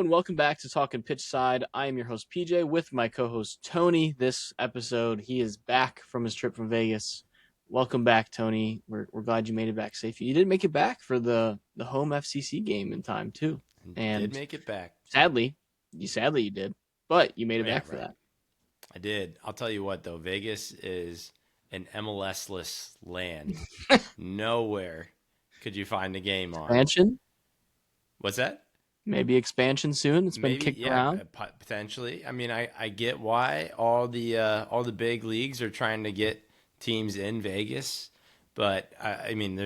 and welcome back to Talkin Pitch Side. I am your host PJ with my co-host Tony. This episode, he is back from his trip from Vegas. Welcome back, Tony. We're glad you made it back safe. You did make it back for the home FCC game in time too, Did and make it back. sadly you did, but you made it Yeah, back for right. that. I did. I'll tell you what, though. Vegas is an MLS-less land. Nowhere could you find a game on. Expansion, What's that? maybe expansion soon. It's been Maybe, kicked yeah, around. potentially. I mean, I get why all the big leagues are trying to get teams in Vegas, but I mean,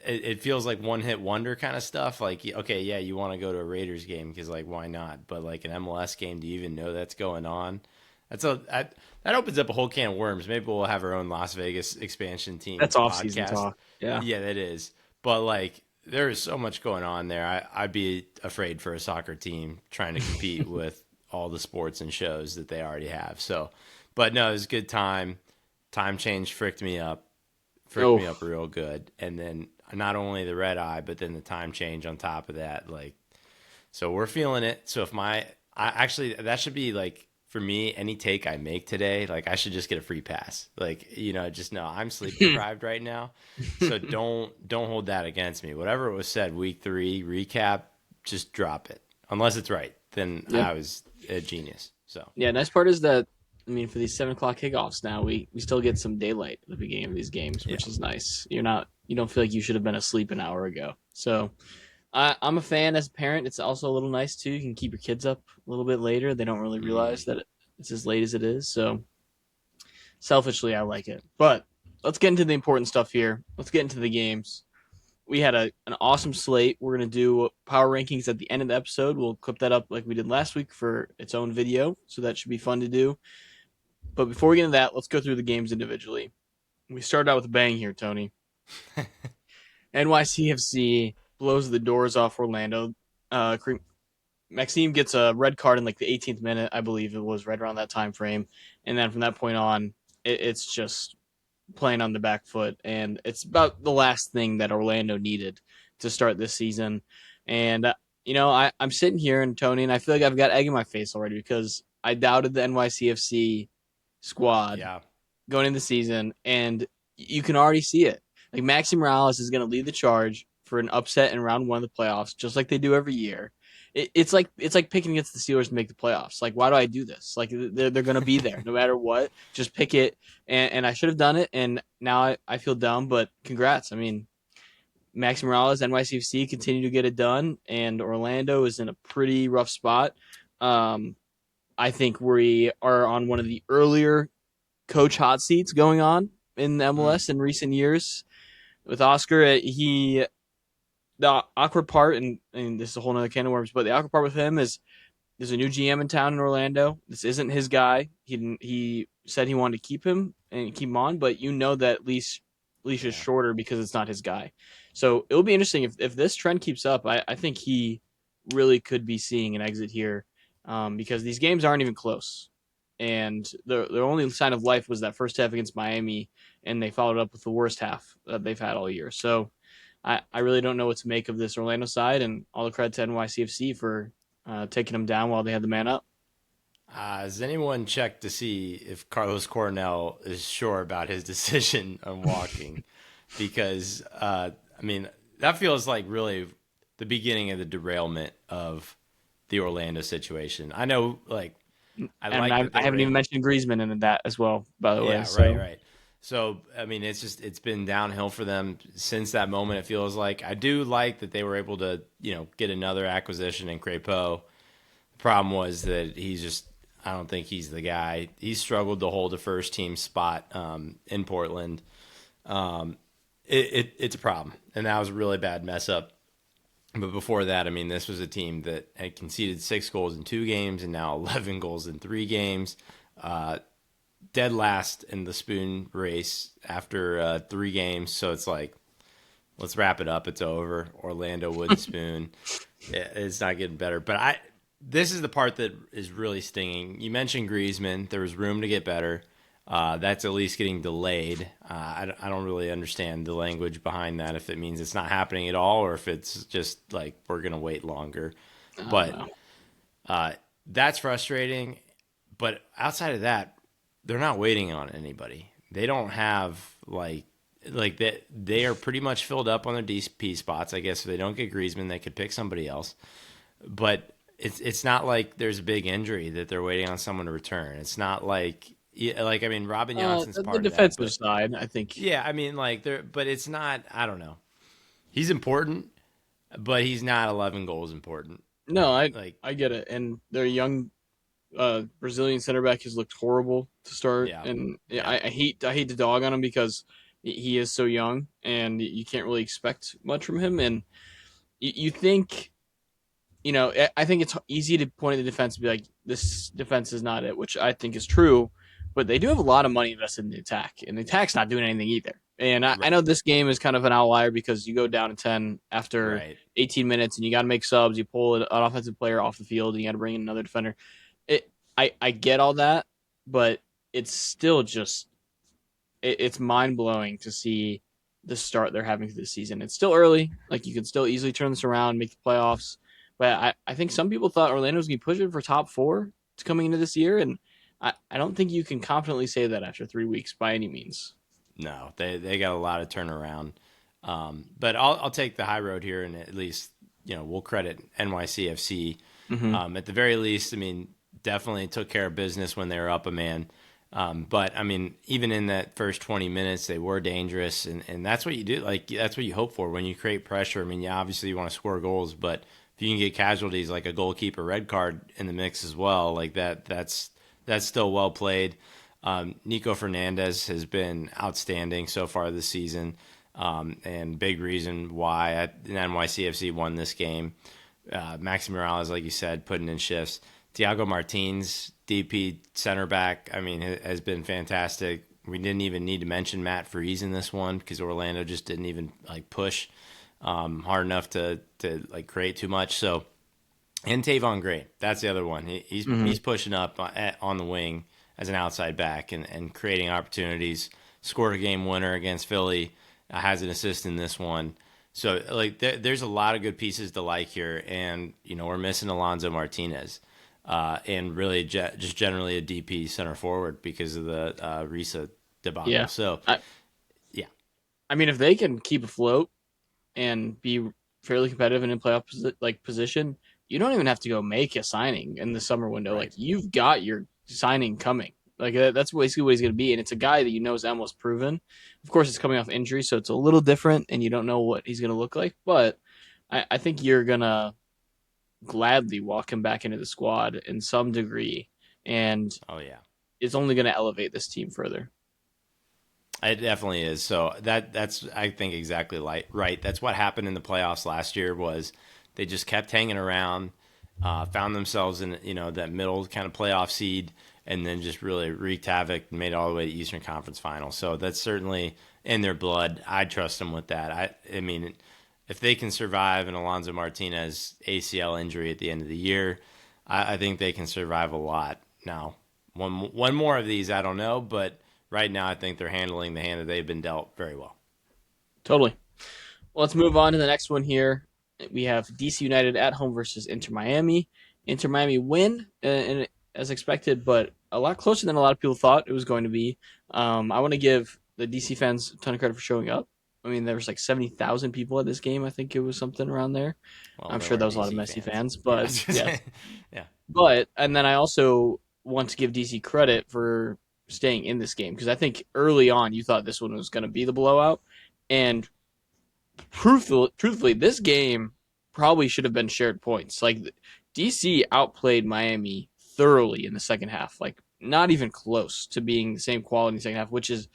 it feels like one hit wonder kind of stuff. Like, okay, yeah, you want to go to a Raiders game because like why not? But like an MLS game, do you even know that's going on? That opens up a whole can of worms. Maybe we'll have our own Las Vegas expansion team That's off-season podcast. talk. Yeah. Yeah, that is. But like, there is so much going on there. I'd be afraid for a soccer team trying to compete with all the sports and shows that they already have. So, but no, it was a good time. Time change fricked me up real good. And then not only the red eye, but then the time change on top of that. Like, so we're feeling it. So actually, that should be like, for me, any take I make today, like I should just get a free pass. Like, just know I'm sleep deprived right now. So don't hold that against me. Whatever was said week 3 recap, just drop it. Unless it's right, then Yep. I was a genius. So Yeah, nice part is that for these 7 o'clock kickoffs now, we still get some daylight at the beginning of these games, which yeah, is nice. You don't feel like you should have been asleep an hour ago. So I'm a fan as a parent. It's also a little nice too. You can keep your kids up a little bit later. They don't really realize that it's as late as it is. So selfishly, I like it. But let's get into the important stuff here. Let's get into the games. We had an awesome slate. We're going to do power rankings at the end of the episode. We'll clip that up like we did last week for its own video. So that should be fun to do. But before we get into that, let's go through the games individually. We started out with a bang here, Tony. NYCFC blows the doors off Orlando. Maxime gets a red card in like the 18th minute, I believe it was, right around that time frame. And then from that point on, it's just playing on the back foot. And it's about the last thing that Orlando needed to start this season. And, I'm sitting here, and Tony, and I feel like I've got egg in my face already because I doubted the NYCFC squad yeah, going into the season, and you can already see it. Like Maxi Morales is going to lead the charge for an upset in round 1 of the playoffs, just like they do every year. It's like picking against the Steelers to make the playoffs. Like, why do I do this? Like, they're going to be there no matter what. Just pick it, and I should have done it, and now I feel dumb. But congrats. I mean, Maxi Morales, NYCFC continue to get it done, and Orlando is in a pretty rough spot. I think we are on one of the earlier coach hot seats going on in the MLS in recent years. With Oscar, the awkward part, and this is a whole other can of worms, but the awkward part with him is there's a new GM in town in Orlando. This isn't his guy. He said he wanted to keep him and keep him on, but that leash is shorter because it's not his guy. So it'll be interesting if this trend keeps up. I think he really could be seeing an exit here because these games aren't even close. And the only sign of life was that first half against Miami, and they followed up with the worst half that they've had all year. So I really don't know what to make of this Orlando side, and all the credit to NYCFC for taking them down while they had the man up. has anyone checked to see if Carlos Coronel is sure about his decision on walking? Because that feels like really the beginning of the derailment of the Orlando situation. I know, like, I haven't even mentioned Griezmann in that as well, by the way. Yeah, So. right. So, I mean, it's been downhill for them since that moment, it feels like. I do like that they were able to, get another acquisition in Crépeau. The problem was that I don't think he's the guy. He's struggled to hold a first team spot in Portland. It's a problem. And that was a really bad mess up. But before that, I mean, this was a team that had conceded 6 goals in 2 games and now 11 goals in 3 games. Dead last in the spoon race after 3 games. So it's like, let's wrap it up. It's over. Orlando wooden spoon. It's not getting better. But this is the part that is really stinging. You mentioned Griezmann. There was room to get better. That's at least getting delayed. I don't really understand the language behind that, if it means it's not happening at all or if it's just like we're going to wait longer. But Uh, that's frustrating. But outside of that, they're not waiting on anybody. They don't have like that. They are pretty much filled up on their DP spots. I guess if they don't get Griezmann, they could pick somebody else. But it's not like there's a big injury that they're waiting on someone to return. It's not like I mean Robin Janssen's The part of that, defensive but side, I think. yeah, I mean like there, but it's not. I don't know. He's important, but he's not 11 goals important. No, Like I get it. And their young Brazilian center back has looked horrible to start, yeah, and yeah, yeah, I hate to dog on him because he is so young, and you can't really expect much from him. And you think, I think it's easy to point at the defense and be like, this defense is not it, which I think is true. But they do have a lot of money invested in the attack, and the attack's not doing anything either. And I right, know this game is kind of an outlier because you go down to 10 after right. 18 minutes, and you got to make subs. You pull an offensive player off the field, and you got to bring in another defender. I get all that, but it's still just it's mind blowing to see the start they're having for the season. It's still early, like you can still easily turn this around, make the playoffs. But I think some people thought Orlando was going to be pushing for top four to coming into this year, and I don't think you can confidently say that after 3 weeks by any means. No, they got a lot of turnaround. But I'll take the high road here, and at least we'll credit NYCFC. Mm-hmm. At the very least, I mean, definitely took care of business when they were up a man. But I mean, even in that first 20 minutes, they were dangerous, and that's what you do. Like that's what you hope for when you create pressure. I mean, yeah, obviously you want to score goals, but if you can get casualties like a goalkeeper red card in the mix as well, like that's still well played. Nico Fernandez has been outstanding so far this season, and big reason why NYCFC won this game. Maxi Morales, like you said, putting in shifts. Thiago Martins, DP center back, I mean, has been fantastic. We didn't even need to mention Matt Freese in this one because Orlando just didn't even like push hard enough to like create too much. So, and Tavon Gray, that's the other one. Mm-hmm. He's pushing up on the wing as an outside back and creating opportunities. Scored a game winner against Philly. Has an assist in this one. So like there's a lot of good pieces to like here, and we're missing Alonso Martinez, and really just generally a DP center forward because of the Risa debacle. Yeah, So I yeah, I mean if they can keep afloat and be fairly competitive and in playoff position, you don't even have to go make a signing in the summer window. right. Like you've got your signing coming. Like that's basically what he's going to be, and it's a guy that is almost proven. Of course, it's coming off injury, so it's a little different, and you don't know what he's going to look like. But I think you're gonna gladly walk him back into the squad in some degree, and Oh yeah. it's only going to elevate this team further. It definitely is. So that's I think exactly right. That's what happened in the playoffs last year was they just kept hanging around, found themselves in that middle kind of playoff seed, and then just really wreaked havoc and made it all the way to Eastern Conference Final. So that's certainly in their blood. I trust them with that. I mean, if they can survive an Alonso Martinez ACL injury at the end of the year, I think they can survive a lot. Now, one more of these, I don't know, but right now I think they're handling the hand that they've been dealt very well. Totally. Well, let's move on to the next one here. We have DC United at home versus Inter Miami. Inter Miami win, and as expected, but a lot closer than a lot of people thought it was going to be. I want to give the DC fans a ton of credit for showing up. I mean, there was like 70,000 people at this game. I think it was something around there. Well, I'm there sure were that was a lot of DC Messi fans. fans, Yeah, but yes. yeah, But and then I also want to give DC credit for staying in this game because I think early on you thought this one was going to be the blowout, and truthfully, this game probably should have been shared points. Like DC outplayed Miami thoroughly in the second half, like not even close to being the same quality in the second half, which is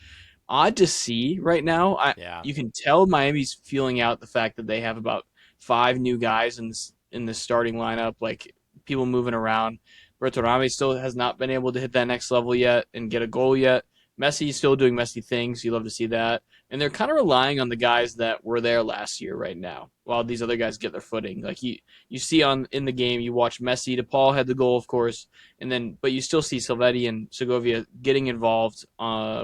odd to see right now. yeah. You can tell Miami's feeling out the fact that they have about five new guys in the starting lineup, like people moving around. Bertorami still has not been able to hit that next level yet and get a goal yet. Messi's still doing messy things. You love to see that. And they're kind of relying on the guys that were there last year right now, while these other guys get their footing. Like you see on in the game, you watch Messi. DePaul had the goal, of course, and then but you still see Silvetti and Segovia getting involved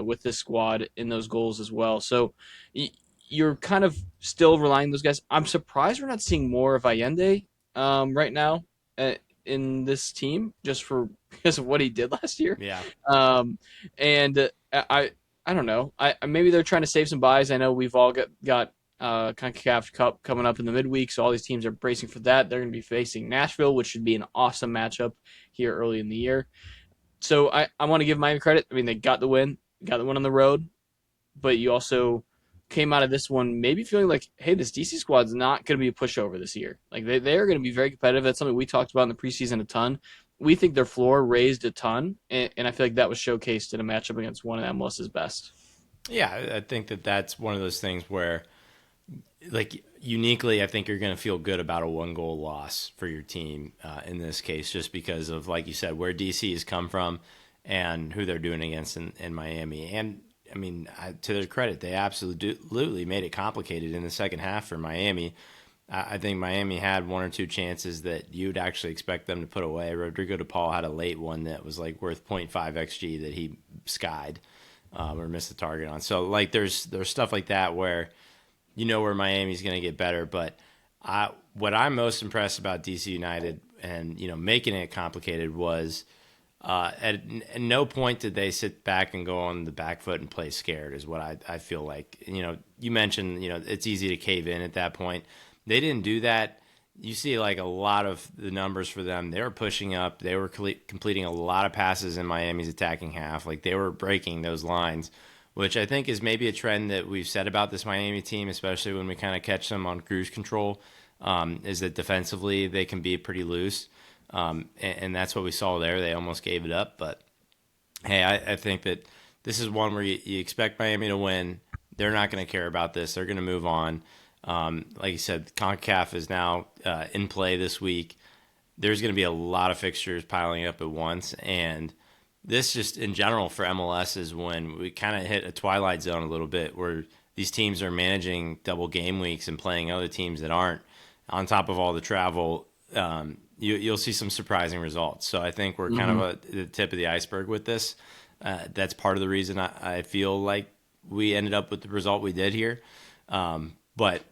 with this squad in those goals as well. So you're kind of still relying on those guys. I'm surprised we're not seeing more of Allende right now. Uh, in this team just for because of what he did last year. Yeah. Um, and I don't know. Maybe they're trying to save some buys. I know we've all got CONCACAF Cup coming up in the midweek, so all these teams are bracing for that. They're going to be facing Nashville, which should be an awesome matchup here early in the year. So I want to give Miami credit. I mean, they got the win on the road, but you also came out of this one maybe feeling like, hey, this DC squad's not going to be a pushover this year. Like they are going to be very competitive. That's something we talked about in the preseason a ton. We think their floor raised a ton, and I feel like that was showcased in a matchup against one of MLS's best. Yeah, I think that that's one of those things where, like, uniquely, I think you're going to feel good about a 1-goal loss for your team in this case, just because of, like you said, where DC has come from and who they're doing against in Miami. And I mean, to their credit, they absolutely made it complicated in the second half for Miami. I think Miami had one or two chances that you'd actually expect them to put away. Rodrigo DePaul had a late one that was like worth .5 xG that he skied or missed the target on. So like there's stuff like that where you know where Miami's going to get better. But what I'm most impressed about DC United and making it complicated was at no point did they sit back and go on the back foot and play scared. Is what I feel like. You mentioned it's easy to cave in at that point. They didn't do that. You see like a lot of the numbers for them. They were pushing up. They were completing a lot of passes in Miami's attacking half. Like they were breaking those lines, which I think is maybe a trend that we've said about this Miami team, especially when we kind of catch them on cruise control, is that defensively they can be pretty loose. And that's what we saw there. They almost gave it up. But, hey, I think that this is one where you expect Miami to win. They're not going to care about this. They're going to move on. Like you said, CONCACAF is now in play this week. There's going to be a lot of fixtures piling up at once. And this just in general for MLS is when we kind of hit a twilight zone a little bit where these teams are managing double game weeks and playing other teams that aren't. On top of all the travel, you'll see some surprising results. So I think we're kind of at the tip of the iceberg with this. That's part of the reason I feel like we ended up with the result we did here. But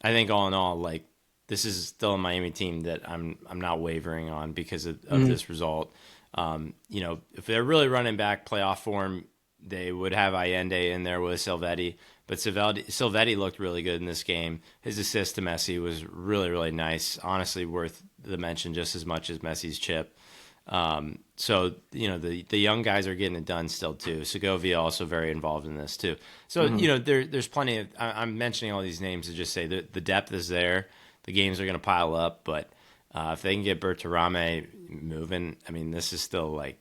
I think all in all, like this is still a Miami team that I'm not wavering on because of this result. If they're really running back playoff form, they would have Allende in there with Silvetti. But Silvetti looked really good in this game. His assist to Messi was really, really nice. Honestly, worth the mention just as much as Messi's chip. So the young guys are getting it done still too. Segovia also very involved in this too. So there's plenty of. I'm mentioning all these names to just say that the depth is there. The games are going to pile up, but if they can get Berterame moving, I mean, this is still like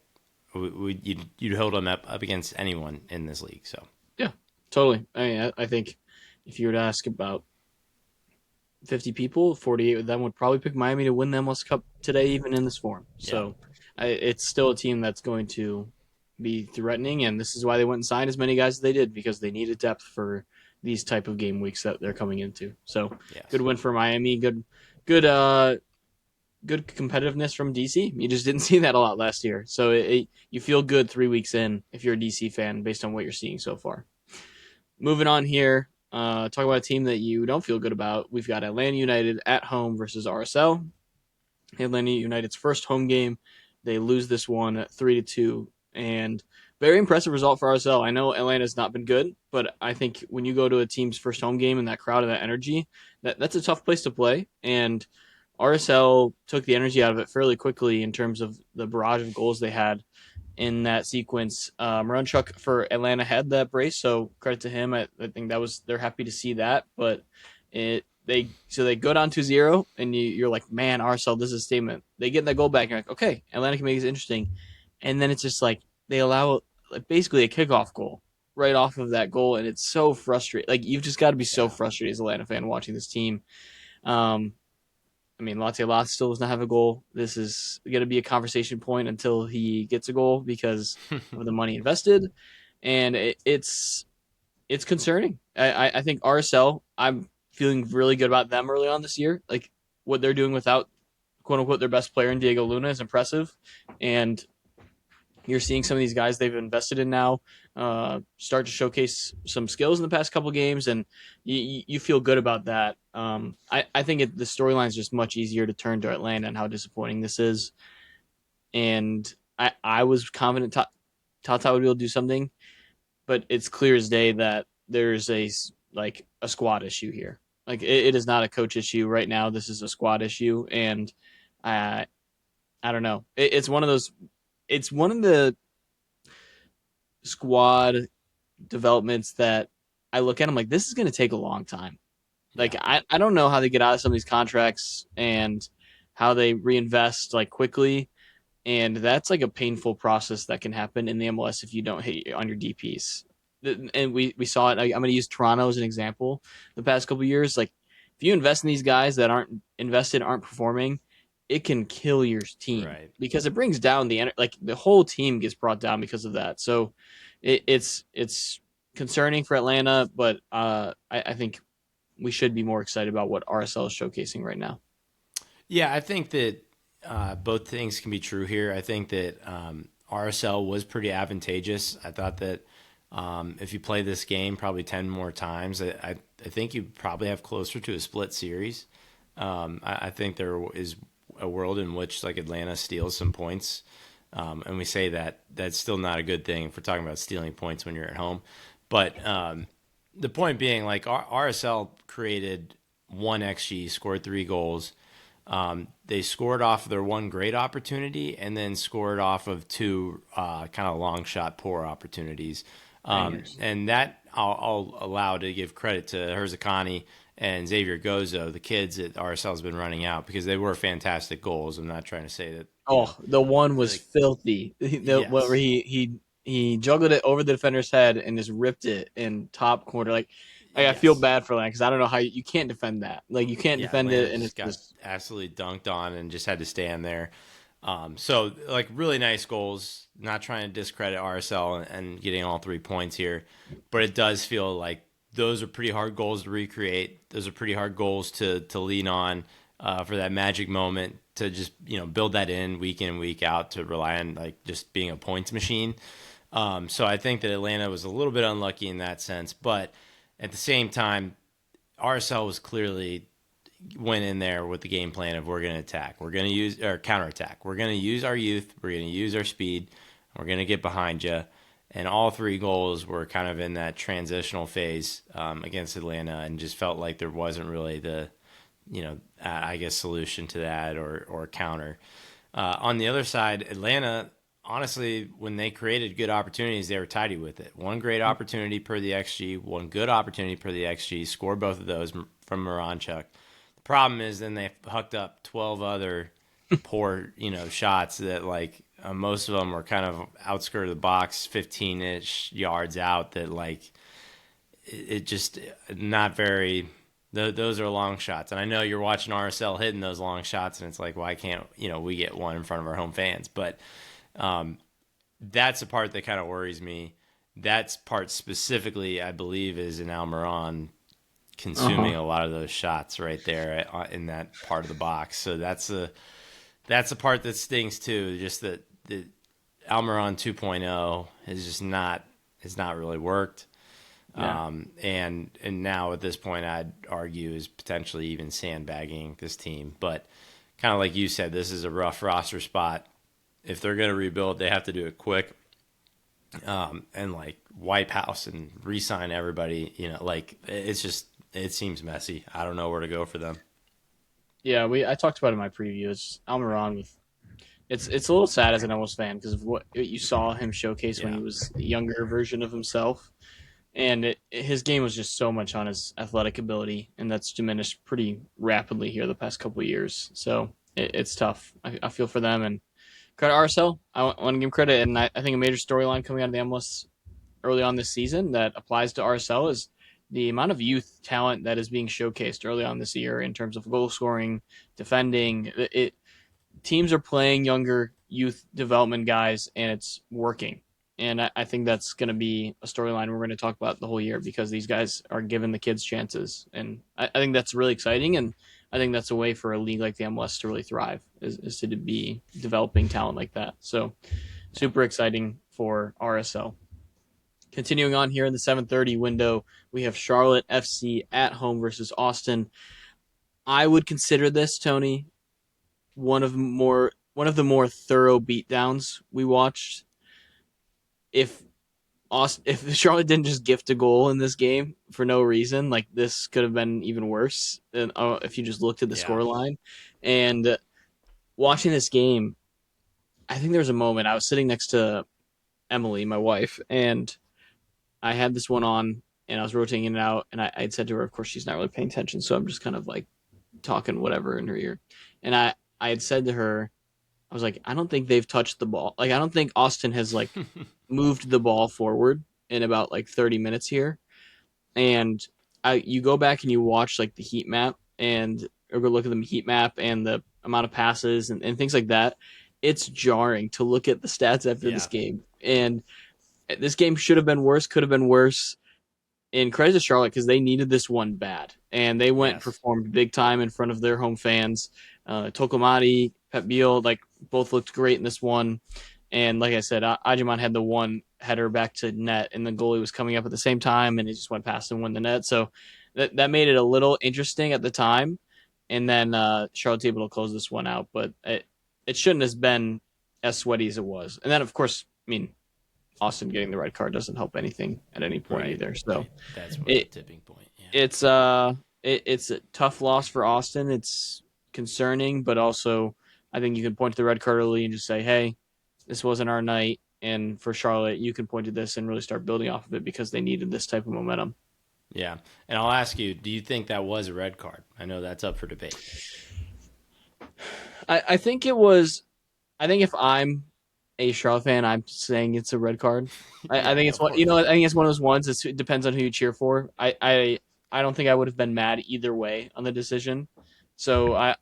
you'd hold them up against anyone in this league. So Yeah, totally. I mean, I think if you were to ask about 50 people, 48 of them would probably pick Miami to win the MLS Cup today, even in this form. So it's still a team that's going to be threatening, and this is why they went and signed as many guys as they did, because they needed depth for these type of game weeks that they're coming into. So good win for Miami. Good competitiveness from DC. You just didn't see that a lot last year. So you feel good 3 weeks in if you're a DC fan based on what you're seeing so far. Moving on here, talk about a team that you don't feel good about. We've got Atlanta United at home versus RSL. Atlanta United's first home game, they lose this one 3-2, and very impressive result for RSL. I know Atlanta's not been good, but I think when you go to a team's first home game and that crowd and that energy, that's a tough place to play. And RSL took the energy out of it fairly quickly in terms of the barrage of goals they had in that sequence. Maranchuk for Atlanta had that brace, so credit to him. I think they're happy to see that, but they go down 2-0, and you're like, man, RSL, this is a statement. They get that goal back, and you're like, okay, Atlanta can make this interesting, and then it's just like they allow like basically a kickoff goal right off of that goal, and it's so frustrating. Like you've just got to be so frustrated as a Atlanta fan watching this team. I mean, Latte Loss still does not have a goal. This is going to be a conversation point until he gets a goal because of the money invested, and it's concerning. I think RSL, I'm feeling really good about them early on this year. Like what they're doing without quote unquote their best player in Diego Luna is impressive, and you're seeing some of these guys they've invested in now start to showcase some skills in the past couple games, and you feel good about that. I think the storyline is just much easier to turn to Atlanta and how disappointing this is. And I was confident Tata would be able to do something, but it's clear as day that there's a squad issue here. Like it is not a coach issue right now. This is a squad issue, and I I don't know. It's one of those. It's one of the squad developments that I look at. I'm like, this is going to take a long time. Like Yeah. I don't know how they get out of some of these contracts and how they reinvest like quickly. And that's like a painful process that can happen in the MLS if you don't hit on your DPS. And we saw it. I'm going to use Toronto as an example. The past couple of years, like if you invest in these guys that aren't invested, aren't performing, it can kill your team Right. because it brings down like the whole team gets brought down because of that. So it's concerning for Atlanta, but I think we should be more excited about what RSL is showcasing right now. Yeah, I think that both things can be true here. I think that RSL was pretty advantageous. I thought that if you play this game probably 10 more times, I think you probably have closer to a split series. I think there is a world in which like Atlanta steals some points. And we say that that's still not a good thing if we're talking about stealing points when you're at home. But the point being, like RSL created 1 XG, scored 3 goals. They scored off their one great opportunity and then scored off of two kind of long shot poor opportunities. Bangers. And that I'll allow to give credit to Herzakani and Xavier Gozo, the kids that RSL has been running out because they were fantastic goals. I'm not trying to say that, Oh, the one was really, filthy. Where yes. he juggled it over the defender's head and just ripped it in top corner. Like I feel Yes. bad for that because I don't know how you can't defend that. Like you can't Yeah, defend Atlanta it, and just it's got just absolutely dunked on and just had to stand there. So, like, really nice goals. Not trying to discredit RSL and getting all 3 points here, but it does feel like those are pretty hard goals to recreate. Those are pretty hard goals to lean on for that magic moment to just build that in and week out to rely on like just being a points machine. So I think that Atlanta was a little bit unlucky in that sense, but at the same time, RSL was clearly went in there with the game plan of we're going to attack, we're going to use or counterattack, we're going to use our youth, we're going to use our speed, we're going to get behind you. And all 3 goals were kind of in that transitional phase against Atlanta, and just felt like there wasn't really the, I guess, solution to that or counter. On the other side, Atlanta, honestly, when they created good opportunities, they were tidy with it. One great opportunity per the XG, one good opportunity per the XG, scored both of those from Moranchuk. The problem is then they hooked up 12 other poor, shots that like most of them were kind of outskirt of the box, 15-ish yards out that like it just not very those are long shots. And I know you're watching RSL hitting those long shots and it's like why can't, we get one in front of our home fans, but that's the part that kind of worries me. That's part specifically, I believe, is in Almiron consuming a lot of those shots right there in that part of the box. So that's the part that stings too. Just that the Almiron 2.0 has just not has not really worked. yeah. And now at this point, I'd argue is potentially even sandbagging this team. But kind of like you said, this is a rough roster spot. If they're going to rebuild, they have to do it quick, and like wipe house and re-sign everybody. Like it's just it seems messy. I don't know where to go for them. Yeah, I talked about it in my preview. It's Almiron with it's a little sad as an Elvis fan because of what you saw him showcase when Yeah, he was a younger version of himself, and his game was just so much on his athletic ability, and that's diminished pretty rapidly here the past couple of years. So it's tough. I feel for them and credit RSL. I want to give him credit, and I think a major storyline coming out of the MLS early on this season that applies to RSL is the amount of youth talent that is being showcased early on this year in terms of goal scoring, defending. Teams are playing younger youth development guys, and it's working. And I think that's going to be a storyline we're going to talk about the whole year because these guys are giving the kids chances, and I think that's really exciting. And I think that's a way for a league like the MLS to really thrive is to be developing talent like that. So super exciting for RSL. Continuing on here in the 7:30 window, we have Charlotte FC at home versus Austin. I would consider this, Tony, one of the more thorough beatdowns we watched. If if Charlotte didn't just gift a goal in this game for no reason, like this could have been even worse than if you just looked at the Yeah. scoreline. And watching this game, I think there was a moment I was sitting next to Emily, my wife, and I had this one on and I was rotating in and out, and I'd said to her, of course, she's not really paying attention, so I'm just kind of like talking whatever in her ear. And I had said to her, I was like, I don't think they've touched the ball. Like, I don't think Austin has like moved the ball forward in about like 30 minutes here. And you go back and you watch like the heat map and or go look at the heat map and the amount of passes and things like that. It's jarring to look at the stats after this Yeah. game. And this game should have been worse, could have been worse. And credit to Charlotte because they needed this one bad, and they went and Yes. performed big time in front of their home fans. Tokomati, Pep Biel, like both looked great in this one. And like I said, Ajiman had the one header back to net, and the goalie was coming up at the same time, and he just went past and won the net. So that made it a little interesting at the time. And then Charlotte's able to close this one out, but it shouldn't have been as sweaty as it was. And then, of course, I mean, Austin getting the red card doesn't help anything at any point Right. either. So Right. That's what the it tipping point. Yeah. it's a tough loss for Austin. It's concerning, but also I think you can point to the red card early and just say, hey, this wasn't our night. And for Charlotte, you can point to this and really start building off of it because they needed this type of momentum. Yeah. And I'll ask you, do you think that was a red card? I know that's up for debate. I think it was. I think if I'm a Charlotte fan, I'm saying it's a red card. I Yeah, think no, it's of one. You know, course. I think it's one of those ones. It depends on who you cheer for. I don't think I would have been mad either way on the decision. So I'm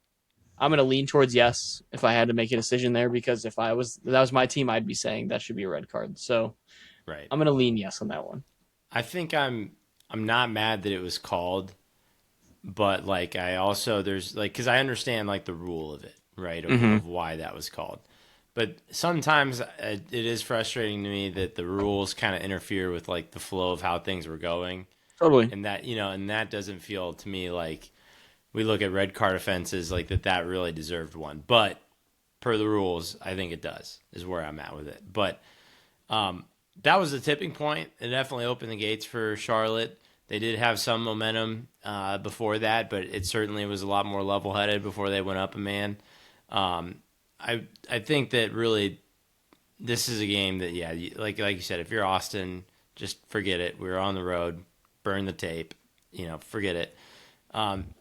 gonna lean towards yes if I had to make a decision there because if that was my team, I'd be saying that should be a red card. So Right. I'm gonna lean yes on that one. I think I'm not mad that it was called, but like I also there's like because I understand like the rule of it, right? Mm-hmm. Of why that was called. But sometimes it is frustrating to me that the rules kind of interfere with like the flow of how things were going, Totally. and that and that doesn't feel to me like we look at red card offenses like that really deserved one. But per the rules, I think it does is where I'm at with it. But um, that was the tipping point. It definitely opened the gates for Charlotte. They did have some momentum before that, but it certainly was a lot more level headed before they went up a man. Um, I think that really this is a game that like you said, if you're Austin, just forget it. We were on the road, burn the tape, forget it.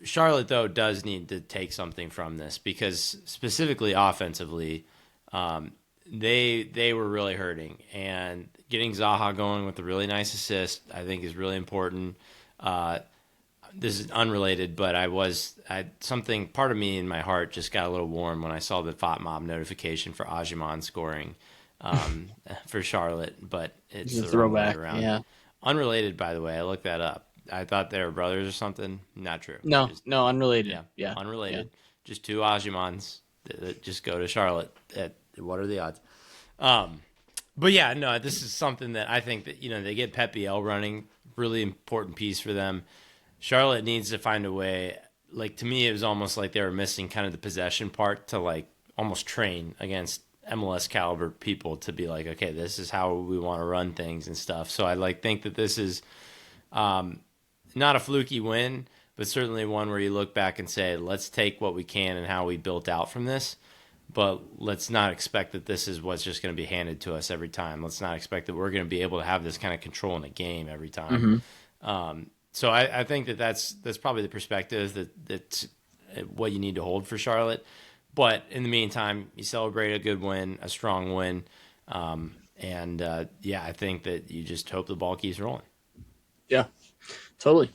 Charlotte though does need to take something from this because specifically offensively, um, they were really hurting and getting Zaha going with a really nice assist I think is really important. Uh, this is unrelated, but I something part of me in my heart just got a little warm when I saw the Fat Mob notification for Ajiman scoring um, for Charlotte, but it's It's a the wrong way throwback. around. Yeah. Unrelated, by the way. I looked that up. I thought they were brothers or something. Not true. No, Just no, unrelated. yeah, Yeah. Yeah. unrelated. Just two Ajimans that just go to Charlotte. What are the odds? Um, but yeah, no, this is something that I think that they get Pep Biel running, really important piece for them. Charlotte needs to find a way. Like to me, it was almost like they were missing kind of the possession part to like almost train against MLS caliber people to be like, okay, this is how we want to run things and stuff. So I like think that this is not a fluky win, but certainly one where you look back and say, let's take what we can and how we built out from this. But let's not expect that this is what's just going to be handed to us every time. Let's not expect that we're going to be able to have this kind of control in the game every time. Mm-hmm. So I think that that's probably the perspective that's what you need to hold for Charlotte. But in the meantime, you celebrate a good win, a strong win, and I think that you just hope the ball keeps rolling. Yeah. Totally.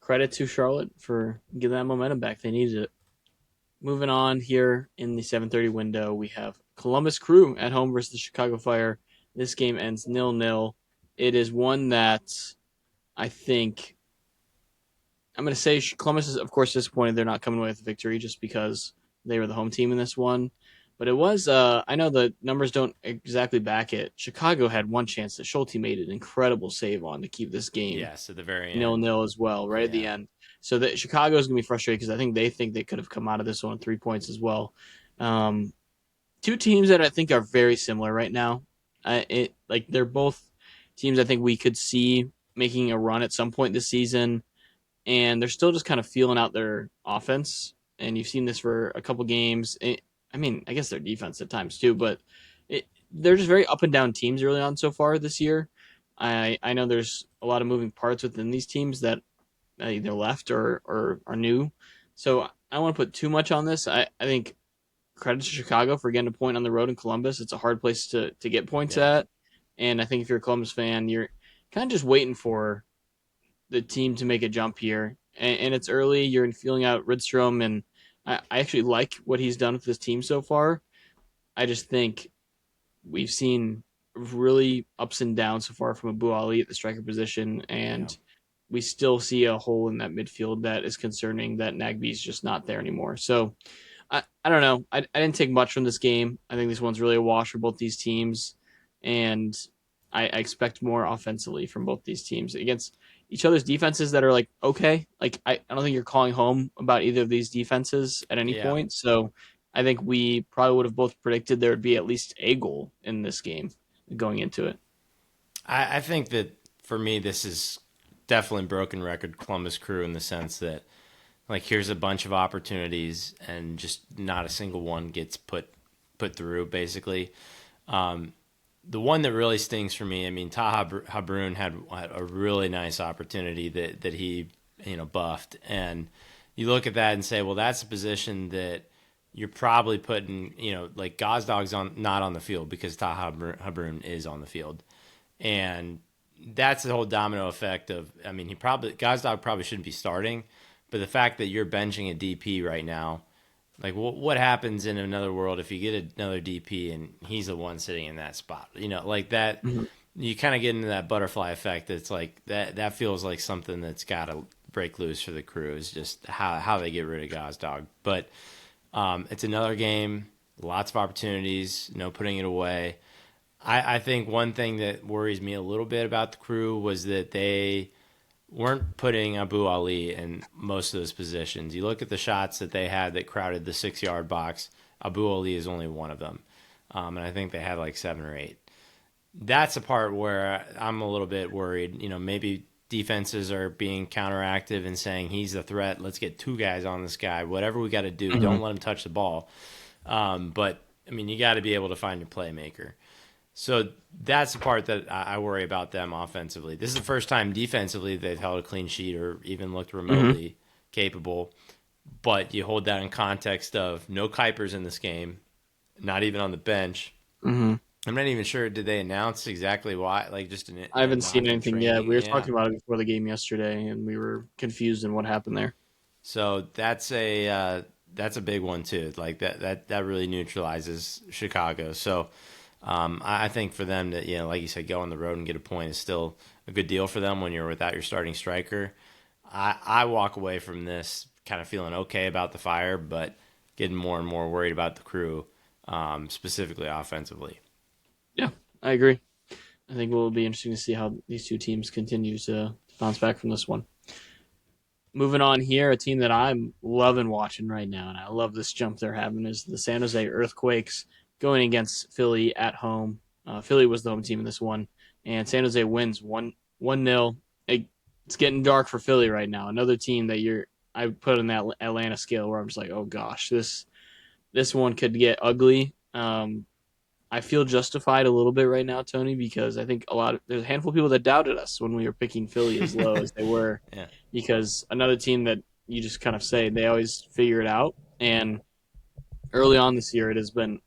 Credit to Charlotte for getting that momentum back. They needed it. Moving on here in the 7:30 window, we have Columbus Crew at home versus the Chicago Fire. This game ends 0-0. It is one that I think I'm going to say Columbus is, of course, disappointed they're not coming away with a victory just because they were the home team in this one. But it was I know the numbers don't exactly back it. Chicago had one chance that Schulte made an incredible save on to keep this game Yes, at the very nil end. nil as well, right at the Yeah. end. So that Chicago is gonna be frustrated because I think they could have come out of this one with 3 points as well. Um, Two teams that I think are very similar right now. They're both teams I think we could see making a run at some point this season, and they're still just kind of feeling out their offense. And you've seen this for a couple games. I mean, I guess their defense at times too, but they're just very up and down teams early on so far this year. I know there's a lot of moving parts within these teams that either left or are new. So I don't want to put too much on this. I think credit to Chicago for getting a point on the road in Columbus. It's a hard place to get points Yeah. at. And I think if you're a Columbus fan, you're kind of just waiting for the team to make a jump here. And it's early. You're feeling out Rydstrom, and I actually like what he's done with this team so far. I just think we've seen really ups and downs so far from Abu Ali at the striker position, Yeah. and we still see a hole in that midfield that is concerning that Nagby's just not there anymore. So I don't know. I didn't take much from this game. I think this one's really a wash for both these teams, and I expect more offensively from both these teams against each other's defenses that are like okay. Like I don't think you're calling home about either of these defenses at any Yeah. point. So I think we probably would have both predicted there would be at least a goal in this game going into it. I think that for me, this is definitely broken record Columbus Crew in the sense that, like, here's a bunch of opportunities and just not a single one gets put through, basically. Um, the one that really stings for me, I mean, Taha Habrun had a really nice opportunity that he, buffed. And you look at that and say, well, that's a position that you're probably putting, like Gozdog's not on the field because Taha Habrun is on the field. And that's the whole domino effect of, I mean, Gazdag probably shouldn't be starting, but the fact that you're benching a DP right now, like what happens in another world if you get another DP and he's the one sitting in that spot, like that, Mm-hmm. you kind of get into that butterfly effect. It's like that feels like something that's got to break loose for the Crew is just how they get rid of Gazdag. But it's another game, lots of opportunities, no putting it away. I think one thing that worries me a little bit about the Crew was that they weren't putting Abu Ali in most of those positions. You look at the shots that they had that crowded the 6 yard box, Abu Ali is only one of them. And I think they had like 7 or 8. That's the part where I'm a little bit worried. Maybe defenses are being counteractive and saying he's the threat. Let's get 2 guys on this guy. Whatever we got to do, Mm-hmm. don't let him touch the ball. But I mean, you got to be able to find your playmaker. So that's the part that I worry about them offensively. This is the first time defensively they've held a clean sheet or even looked Mm-hmm. remotely capable. But you hold that in context of no Kuipers in this game, not even on the bench. Mm-hmm. I'm not even sure. Did they announce exactly why? Like just I a haven't seen knock in anything yet. training? We were Yeah. talking about it before the game yesterday, and we were confused in what happened there. So that's a big one too. Like that really neutralizes Chicago. So I think for them to, like you said, go on the road and get a point is still a good deal for them when you're without your starting striker. I walk away from this kind of feeling okay about the Fire, but getting more and more worried about the Crew, specifically offensively. Yeah, I agree. I think it will be interesting to see how these two teams continue to bounce back from this one. Moving on here, a team that I'm loving watching right now, and I love this jump they're having, is the San Jose Earthquakes going against Philly at home. Philly was the home team in this one, and San Jose wins 1-0. It's getting dark for Philly right now. Another team that I put on that Atlanta scale where I'm just like, oh gosh, this one could get ugly. I feel justified a little bit right now, Tony, because I think there's a handful of people that doubted us when we were picking Philly as low as they were, Yeah. because another team that you just kind of say they always figure it out, and early on this year it has been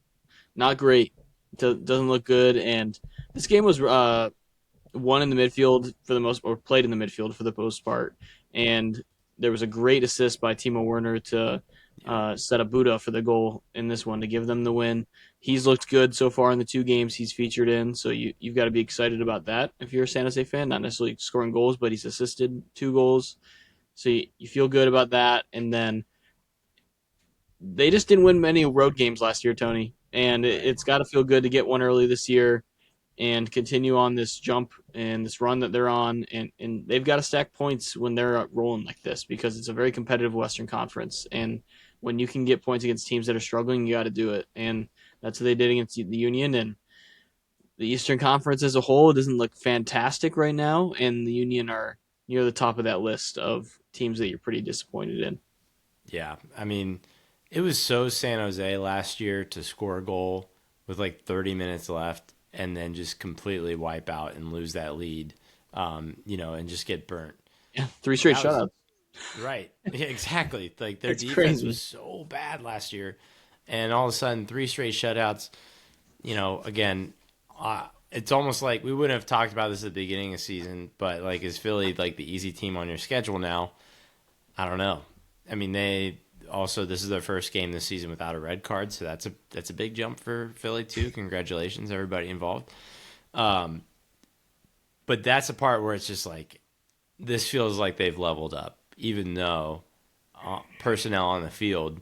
not great. It doesn't look good, and this game was won in the midfield for the most, or played in the midfield for the most part, and there was a great assist by Timo Werner to Yeah. set up Buda for the goal in this one to give them the win. He's looked good so far in the 2 games he's featured in, so you've got to be excited about that if you're a San Jose fan. Not necessarily scoring goals, but he's assisted 2 goals, so you feel good about that. And then they just didn't win many road games last year, Tony. and Right. it's got to feel good to get one early this year and continue on this jump and this run that they're on. And they've got to stack points when they're rolling like this because it's a very competitive Western Conference. And when you can get points against teams that are struggling, you got to do it. And that's what they did against the Union. And the Eastern Conference as a whole doesn't look fantastic right now. And the Union are near the top of that list of teams that you're pretty disappointed in. Yeah. I mean, it was so San Jose last year to score a goal with like 30 minutes left and then just completely wipe out and lose that lead, and just get burnt. Yeah, three straight That was shutouts. right. Yeah, exactly. Like their It's defense was crazy. so bad last year. And all of a sudden, three straight shutouts. Again, it's almost like we wouldn't have talked about this at the beginning of the season, but like, is Philly like the easy team on your schedule now? I don't know. I mean, they also this is their first game this season without a red card, so that's a big jump for Philly too. Congratulations, everybody involved. Um, but that's a part where it's just like this feels like they've leveled up, even though personnel on the field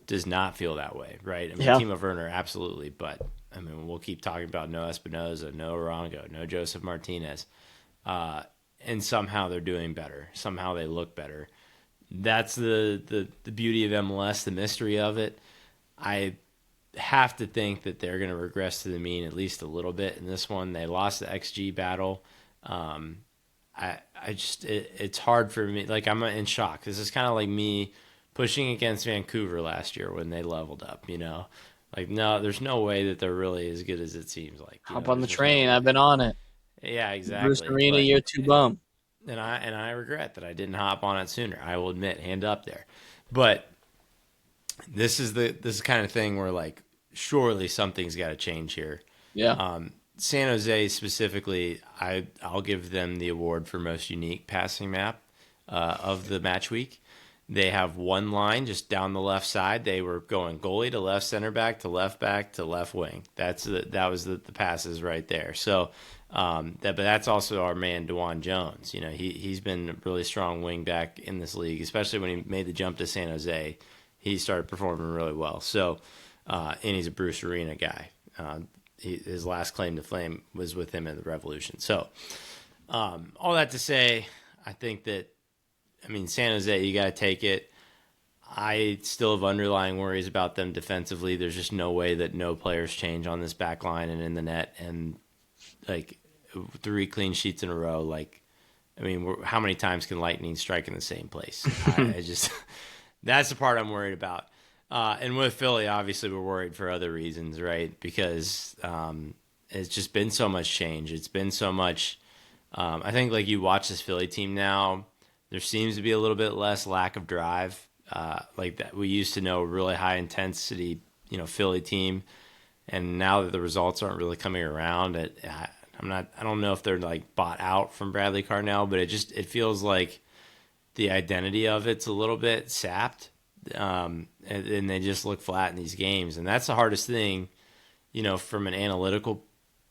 does not feel that way, right? I mean, Yeah. Timo Werner absolutely, but I mean, we'll keep talking about no Espinoza, no Orongo, no Joseph Martinez, and somehow they're doing better. Somehow they look better. That's the beauty of MLS, the mystery of it. I have to think that they're going to regress to the mean at least a little bit in this one. They lost the XG battle. Um, I just it's hard for me. Like I'm in shock. This is kind of like me pushing against Vancouver last year when they leveled up. Like no, there's no way that they're really as good as it seems like. Hop on the There's just no train. way. I've been on it. Yeah, Bruce exactly. Arena, But year two bum. and I regret that I didn't hop on it sooner. I will admit, hand up there. But this is kind of thing where like surely something's got to change here. Yeah. San Jose specifically, I'll give them the award for most unique passing map of the match week. They have one line just down the left side. They were going goalie to left center back to left wing. That was the passes right there. So but that's also our man Dewan Jones. He's been a really strong wing back in this league, especially when he made the jump to San Jose. He started performing really well. So and he's a Bruce Arena guy. His last claim to fame was with him in the Revolution. So all that to say, I think that San Jose, you got to take it. I still have underlying worries about them defensively. There's just no way that no players change on this back line and in the net. And like 3 clean sheets in a row, how many times can lightning strike in the same place? I just that's the part I'm worried about. And with Philly, obviously, we're worried for other reasons, right? Because it's just been so much change. It's been so much. I think like you watch this Philly team now, there seems to be a little bit less lack of drive. Like that, we used to know a really high intensity, Philly team, and now that the results aren't really coming around, I don't know if they're like bought out from Bradley Carnell, but it feels like the identity of it's a little bit sapped, and they just look flat in these games, and that's the hardest thing, from an analytical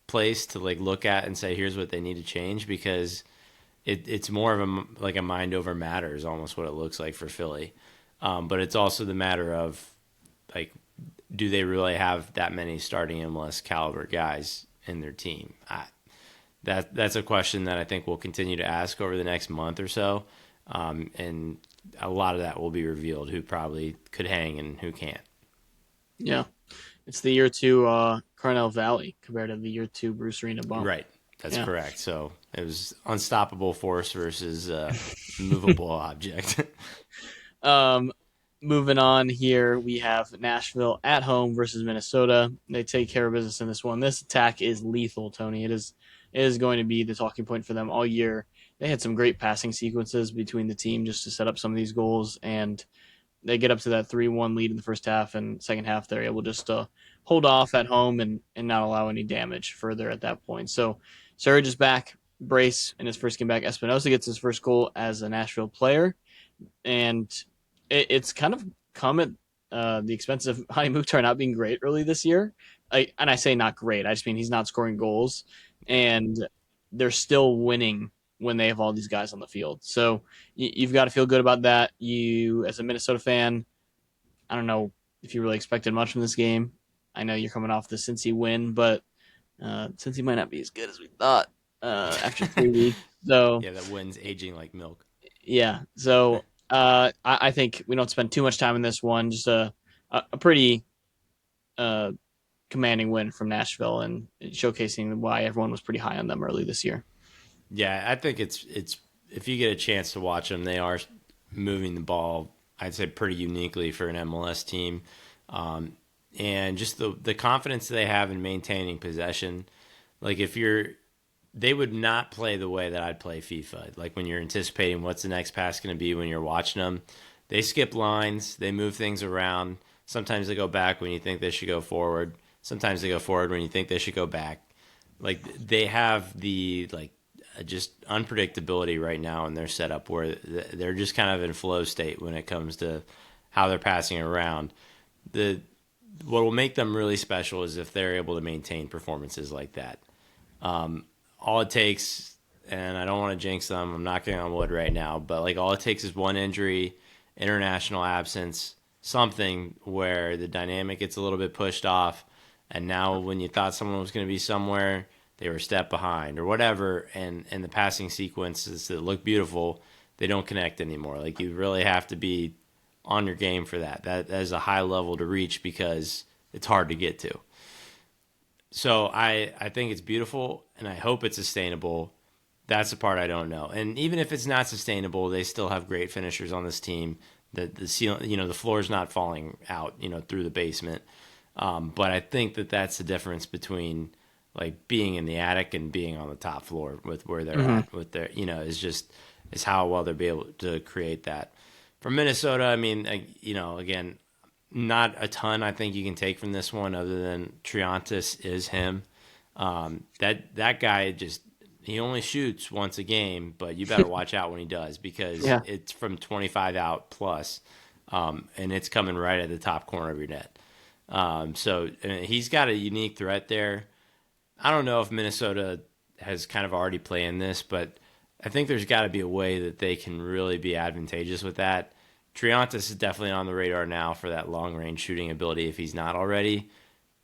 place to like look at and say here's what they need to change because it's more of a mind over matter is almost what it looks like for Philly, but it's also the matter of like do they really have that many starting MLS caliber guys in their team? That's a question that I think we'll continue to ask over the next month or so. And a lot of that will be revealed who probably could hang and who can't. Yeah. It's the year two Carnell Valley compared to the year two Bruce Arena bump. Right. That's Yeah. correct. So it was unstoppable force versus movable object. Um, moving on here, we have Nashville at home versus Minnesota. They take care of business in this one. This attack is lethal, Tony. It is going to be the talking point for them all year. They had some great passing sequences between the team just to set up some of these goals, and they get up to that 3-1 lead in the first half, and second half they're able just to hold off at home and not allow any damage further at that point. So Surge is back, brace in his first game back. Espinosa gets his first goal as a Nashville player, and it's kind of come at the expense of Hani Mukhtar not being great early this year. And I say not great, I just mean he's not scoring goals, and they're still winning when they have all these guys on the field. So you've got to feel good about that. You, as a Minnesota fan, I don't know if you really expected much from this game. I know you're coming off the Cincy win, but Cincy might not be as good as we thought after 3 weeks. So Yeah, that win's aging like milk. yeah, so I think we don't spend too much time in this one. Just a pretty uh, commanding win from Nashville and showcasing why everyone was pretty high on them early this year. Yeah, I think it's if you get a chance to watch them, they are moving the ball. I'd say pretty uniquely for an MLS team, um, and just the confidence they have in maintaining possession. Like if you're, they would not play the way that I'd play FIFA. Like when you're anticipating what's the next pass going to be when you're watching them, they skip lines, they move things around. Sometimes they go back when you think they should go forward. Sometimes they go forward when you think they should go back. Like they have the like just unpredictability right now in their setup where they're just kind of in flow state when it comes to how they're passing around. The what will make them really special is if they're able to maintain performances like that. All it takes, and I don't want to jinx them, I'm knocking on wood right now, but like all it takes is one injury, international absence, something where the dynamic gets a little bit pushed off, and now when you thought someone was going to be somewhere, they were a step behind or whatever, and the passing sequences that look beautiful, they don't connect anymore. Like you really have to be on your game for that. That is a high level to reach because it's hard to get to. So I think it's beautiful and I hope it's sustainable. That's the part I don't know. And even if it's not sustainable, they still have great finishers on this team. The ceiling, the floor is not falling out, through the basement. But I think that that's the difference between like being in the attic and being on the top floor with where they're Mm-hmm. at with their, is how well they'll be able to create that. From Minnesota, I mean, again, not a ton I think you can take from this one other than Triantis is him. That guy just he only shoots once a game, but you better watch out when he does because Yeah. it's from 25 out plus, and it's coming right at the top corner of your net. So he's got a unique threat there. I don't know if Minnesota has kind of already planned this, but I think there's got to be a way that they can really be advantageous with that. Triantis is definitely on the radar now for that long range shooting ability if he's not already.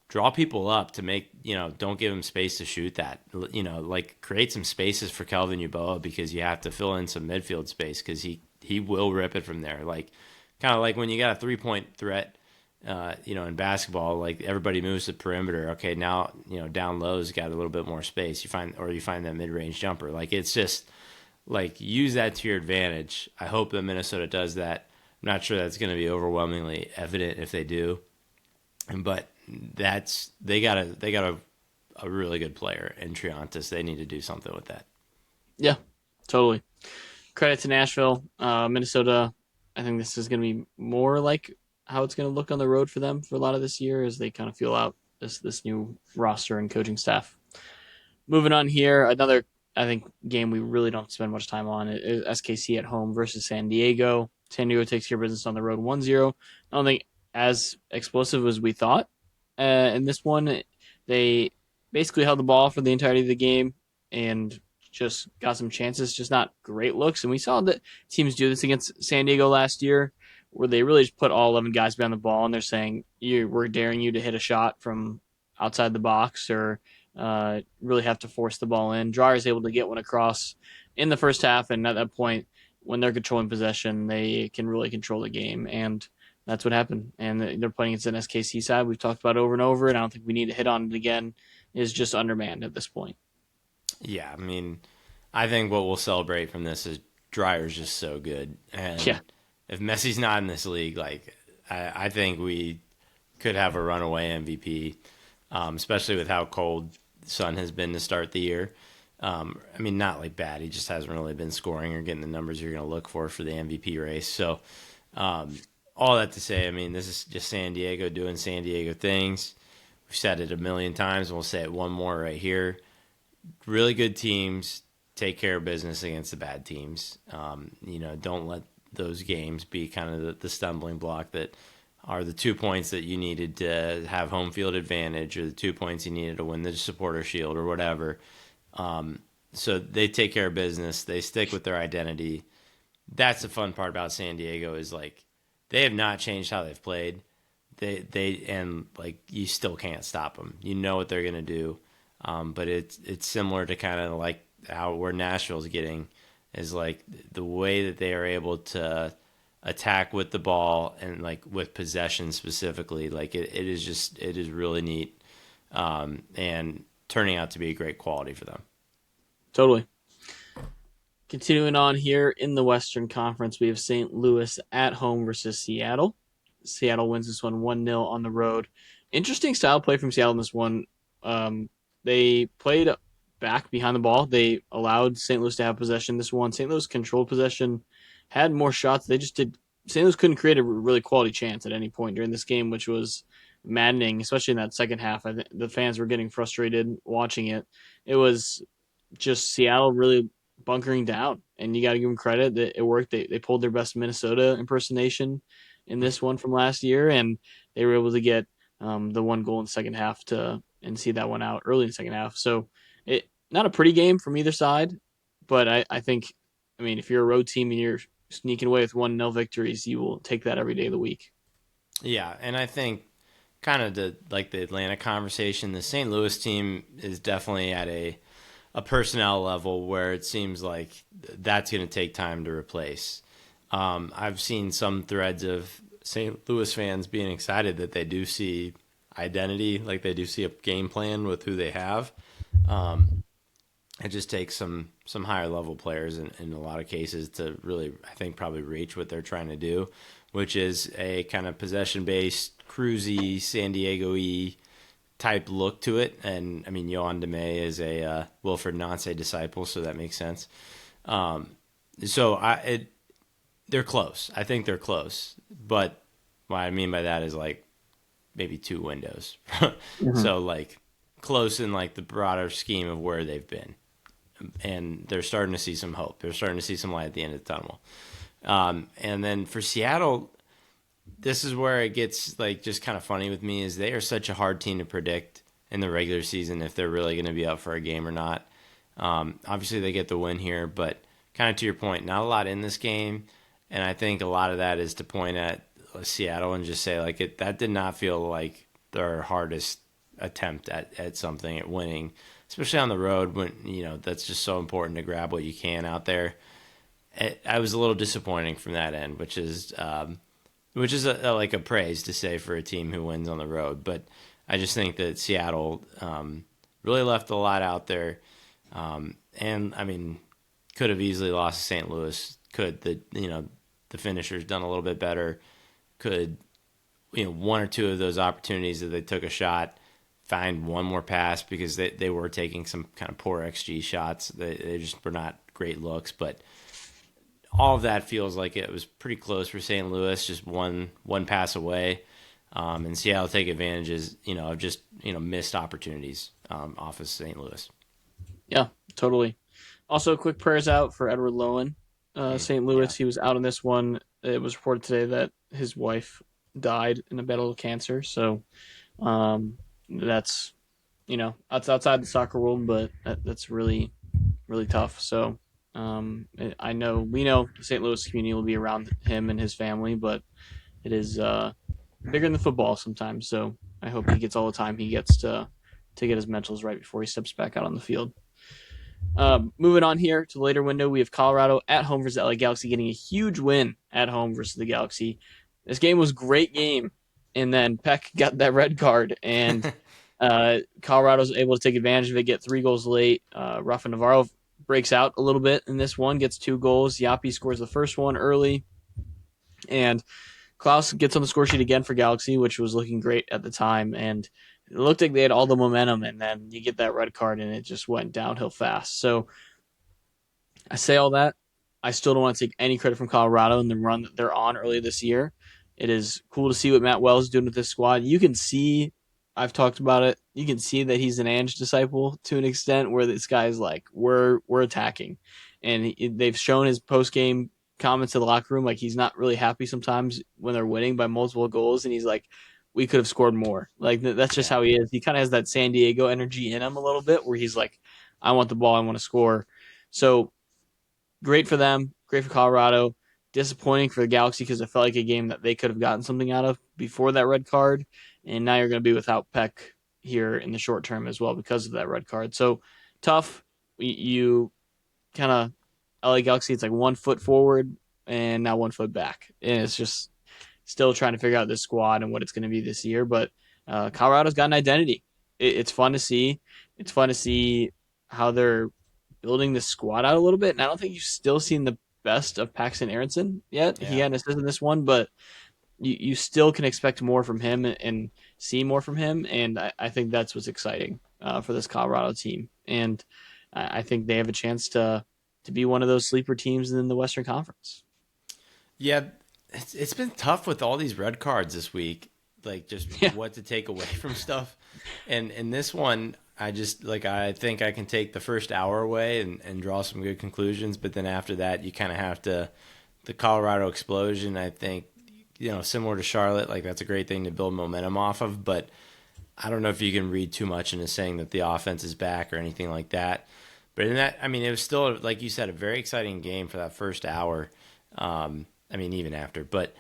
Draw people up to make, don't give him space to shoot that. Like create some spaces for Kelvin Uboa because you have to fill in some midfield space because he will rip it from there. Like kind of like when you got a 3-point threat, in basketball, like everybody moves the perimeter. Okay, now, down low's got a little bit more space. You find that mid range jumper. Like it's just like use that to your advantage. I hope that Minnesota does that. I'm not sure that's going to be overwhelmingly evident if they do, but they got a really good player in Triantis. They need to do something with that. Yeah, totally. Credit to Nashville. Minnesota, I think this is going to be more like how it's going to look on the road for them for a lot of this year as they kind of feel out this new roster and coaching staff. Moving on here, another I think game we really don't spend much time on is SKC at home versus San Diego. San Diego takes care of business on the road 1-0. I don't think as explosive as we thought. In this one, they basically held the ball for the entirety of the game and just got some chances, just not great looks. And we saw that teams do this against San Diego last year, where they really just put all 11 guys behind the ball and they're saying, we're daring you to hit a shot from outside the box or really have to force the ball in. Dreyer is able to get one across in the first half, and at that point, when they're controlling possession, they can really control the game, and that's what happened. And they're playing against an SKC side we've talked about over and over, and I don't think we need to hit on it again. Is just undermanned at this point. Yeah, I mean, I think what we'll celebrate from this is Dryer's just so good, Yeah, and if Messi's not in this league, like I think we could have a runaway MVP, especially with how cold the sun has been to start the year. I mean, not like bad. He just hasn't really been scoring or getting the numbers you're going to look for the MVP race. So, all that to say, I mean, this is just San Diego doing San Diego things. We've said it a million times, and we'll say it one more right here. Really good teams take care of business against the bad teams. Don't let those games be kind of the stumbling block that are the 2 points that you needed to have home field advantage or the 2 points you needed to win the supporter shield or whatever. So they take care of business. They stick with their identity. That's the fun part about San Diego is like they have not changed how they've played. they and like you still can't stop them. You know what they're gonna do, but it's similar to kind of like how where Nashville's getting is like the way that they are able to attack with the ball and like with possession specifically. Like it is really neat, and turning out to be a great quality for them. Totally. Continuing on here in the Western Conference, we have St. Louis at home versus Seattle. Seattle wins this one 1-0 on the road. Interesting style play from Seattle in this one. They played back behind the ball. They allowed St. Louis to have possession this one. St. Louis controlled possession, had more shots. They just did. St. Louis couldn't create a really quality chance at any point during this game, which was maddening, especially in that second half. I think the fans were getting frustrated watching it. It was just Seattle really bunkering down, and you got to give them credit that it worked. They pulled their best Minnesota impersonation in this one from last year, and they were able to get the one goal in the second half to and see that one out early in the second half. So it not a pretty game from either side, but I think I mean if you're a road team and you're sneaking away with 1-0 victories, you will take that every day of the week. Yeah, and I think kind of the Atlanta conversation, the St. Louis team is definitely at a personnel level where it seems like that's going to take time to replace. I've seen some threads of St. Louis fans being excited that they do see identity, like they do see a game plan with who they have. Um, it just takes some higher level players in a lot of cases to really, I think, probably reach what they're trying to do, which is a kind of possession based, cruisy, San Diego y type look to it. And I mean, Yohan Demay is a Wilfred Nance disciple, so that makes sense. Um, so they're close. I think they're close. But what I mean by that is like maybe two windows. Mm-hmm. So like close in like the broader scheme of where they've been. And they're starting to see some hope. They're starting to see some light at the end of the tunnel. And then for Seattle, this is where it gets like just kind of funny with me is they are such a hard team to predict in the regular season if they're really going to be up for a game or not. Obviously, they get the win here, but kind of to your point, not a lot in this game, and I think a lot of that is to point at Seattle and just say like that did not feel like their hardest attempt at something at winning, especially on the road when that's just so important to grab what you can out there. I was a little disappointing from that end, which is like a praise to say for a team who wins on the road. But I just think that Seattle really left a lot out there, and I mean, could have easily lost to St. Louis. Could the finishers done a little bit better? Could one or two of those opportunities that they took a shot, find one more pass because they were taking some kind of poor XG shots. They just were not great looks, but all of that feels like it was pretty close for St. Louis, just one pass away, and Seattle take advantages, of just missed opportunities off of St. Louis. Yeah, totally. Also, quick prayers out for Edward Lowen, St. Yeah, Louis. He was out in this one. It was reported today that his wife died in a battle of cancer. So that's that's outside the soccer world, but that's really really tough. So I know we know the St. Louis community will be around him and his family, but it is bigger than football sometimes. So I hope he gets all the time he gets to get his mentals right before he steps back out on the field. Moving on here to the later window, we have Colorado at home versus LA Galaxy, getting a huge win at home versus the Galaxy. This game was a great game, and then Peck got that red card, and Colorado's able to take advantage of it, get 3 goals late. Rafa Navarro breaks out a little bit in this one, gets 2 goals. Yapi scores the first one early, and Klaus gets on the score sheet again for Galaxy, which was looking great at the time, and it looked like they had all the momentum, and then you get that red card, and it just went downhill fast. So I say all that. I still don't want to take any credit from Colorado and the run that they're on early this year. It is cool to see what Matt Wells is doing with this squad. You can see, I've talked about it. You can see that he's an Ange disciple to an extent, where this guy's like, we're attacking, and they've shown his post game comments to the locker room like he's not really happy sometimes when they're winning by multiple goals, and he's like, we could have scored more. Like that's just yeah, how he is. He kind of has that San Diego energy in him a little bit, where he's like, I want the ball, I want to score. So great for them, great for Colorado. disappointing for the Galaxy because it felt like a game that they could have gotten something out of before that red card, and now you're going to be without Peck here in the short term as well because of that red card. So tough. You kind of LA Galaxy. It's like 1 foot forward and now 1 foot back, and it's just still trying to figure out this squad and what it's going to be this year. But Colorado's got an identity. It's fun to see. It's fun to see how they're building the squad out a little bit. And I don't think you've still seen the best of Paxton Aronson yet. He Yeah. had an assist in this one, but you still can expect more from him and see more from him. And I think that's what's exciting for this Colorado team. And I think they have a chance to be one of those sleeper teams in the Western Conference. Yeah, it's been tough with all these red cards this week, like just Yeah. what to take away from stuff. And in this one, I just like I think I can take the first hour away and draw some good conclusions, but then after that, you kind of have to the Colorado explosion. I think similar to Charlotte, like that's a great thing to build momentum off of, but I don't know if you can read too much into saying that the offense is back or anything like that. But in that, I mean, it was still, like you said, a very exciting game for that first hour. I mean, even after, but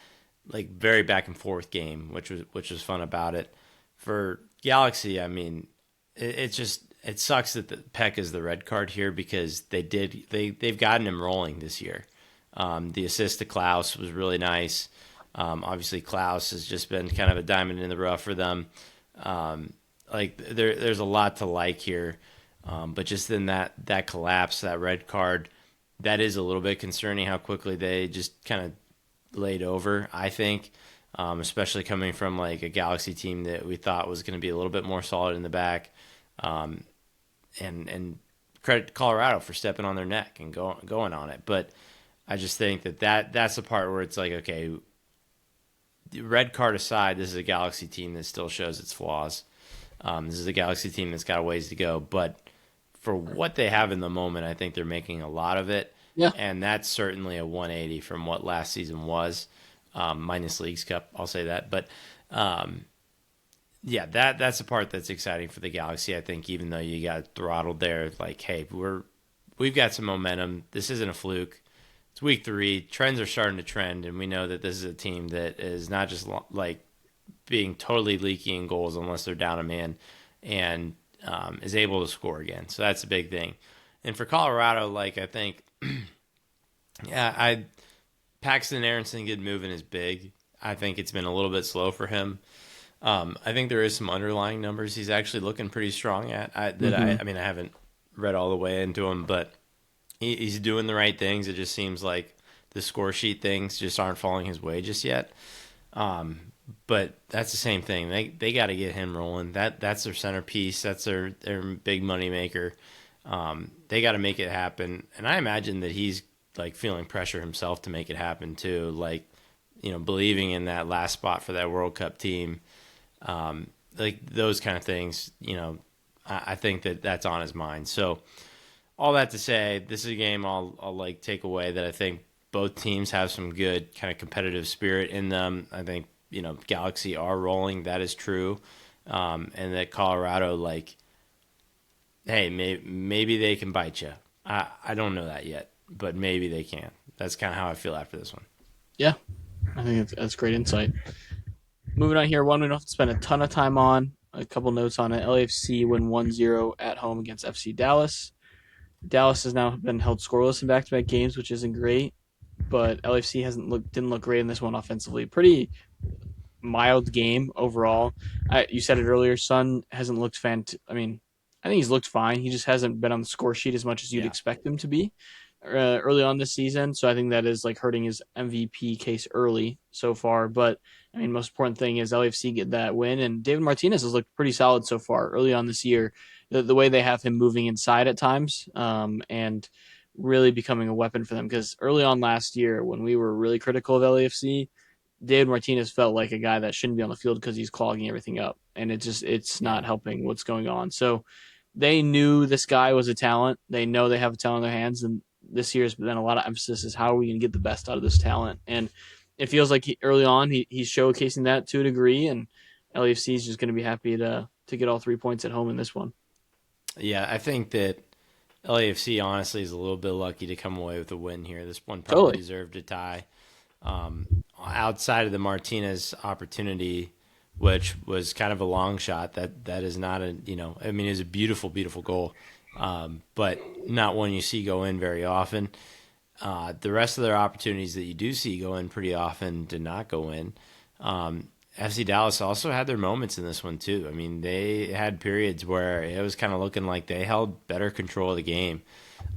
like very back and forth game, which was fun about it. For Galaxy, I mean, it just it sucks that the Peck is the red card here because they've gotten him rolling this year. The assist to Klaus was really nice. Obviously, Klaus has just been kind of a diamond in the rough for them. Like there's a lot to like here, but just in that collapse, that red card, that is a little bit concerning how quickly they just kind of laid over. I think, especially coming from like a Galaxy team that we thought was going to be a little bit more solid in the back, and credit Colorado for stepping on their neck and going on it. But I just think that's the part where it's like, okay, red card aside, this is a Galaxy team that still shows its flaws. This is a Galaxy team that's got a ways to go, but for what they have in the moment, I think they're making a lot of it, Yeah. and that's certainly a 180 from what last season was, minus Leagues Cup. I'll say that, but yeah, that's the part that's exciting for the Galaxy. I think even though you got throttled there, like, hey, we've got some momentum. This isn't a fluke. It's week 3. Trends are starting to trend, and we know that this is a team that is not just like being totally leaky in goals unless they're down a man, and is able to score again. So that's a big thing. And for Colorado, like I think, yeah, Paxton Aronson getting moving is big. I think it's been a little bit slow for him. I think there is some underlying numbers he's actually looking pretty strong at. Mm-hmm. I mean, I haven't read all the way into him, but he's doing the right things. It just seems like the score sheet things just aren't falling his way just yet. But that's the same thing. They got to get him rolling. That's their centerpiece. That's their big money maker. They got to make it happen. And I imagine that he's like feeling pressure himself to make it happen too. Like, believing in that last spot for that World Cup team. Like those kind of things, I think that's on his mind. So all that to say, this is a game I'll like take away that I think both teams have some good kind of competitive spirit in them. I think, Galaxy are rolling. That is true. And that Colorado, like, hey, maybe they can bite you. I don't know that yet, but maybe they can. That's kind of how I feel after this one. Yeah. I think that's great insight. Moving on here, one we don't have to spend a ton of time on. A couple notes on it. LAFC win 1-0 at home against FC Dallas. Dallas has now been held scoreless in back-to-back games, which isn't great. But LAFC didn't look great in this one offensively. Pretty mild game overall. You said it earlier. Son hasn't looked I mean, I think he's looked fine. He just hasn't been on the score sheet as much as you'd Yeah. expect him to be early on this season. So I think that is like hurting his MVP case early so far. But I mean, most important thing is LAFC get that win, and David Martinez has looked pretty solid so far early on this year. The way they have him moving inside at times, and really becoming a weapon for them. Because early on last year, when we were really critical of LAFC, David Martinez felt like a guy that shouldn't be on the field because he's clogging everything up, and it's Yeah. not helping what's going on. So they knew this guy was a talent. They know they have a talent in their hands, and this year's been a lot of emphasis is how are we going to get the best out of this talent. And it feels like early on he's showcasing that to a degree, and LAFC is just going to be happy to get all 3 points at home in this one. Yeah, I think that LAFC honestly is a little bit lucky to come away with a win here. This one probably Totally. deserved a tie. Outside of the Martinez opportunity, which was kind of a long shot, that is not a, I mean, it was a beautiful, beautiful goal, but not one you see go in very often. The rest of their opportunities that you do see go in pretty often did not go in. FC Dallas also had their moments in this one too. I mean, they had periods where it was kind of looking like they held better control of the game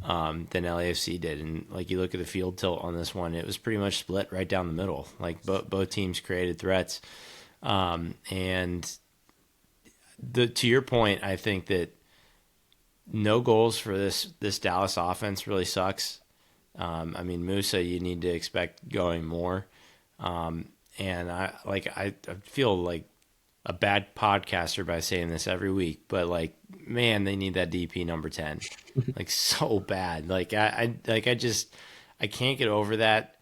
than LAFC did. And like you look at the field tilt on this one, it was pretty much split right down the middle. Like both teams created threats. And to your point, I think that no goals for this Dallas offense really sucks. I mean, Musa, you need to expect going more. And I feel like a bad podcaster by saying this every week, but like, man, they need that DP number 10, like so bad. Like I can't get over that.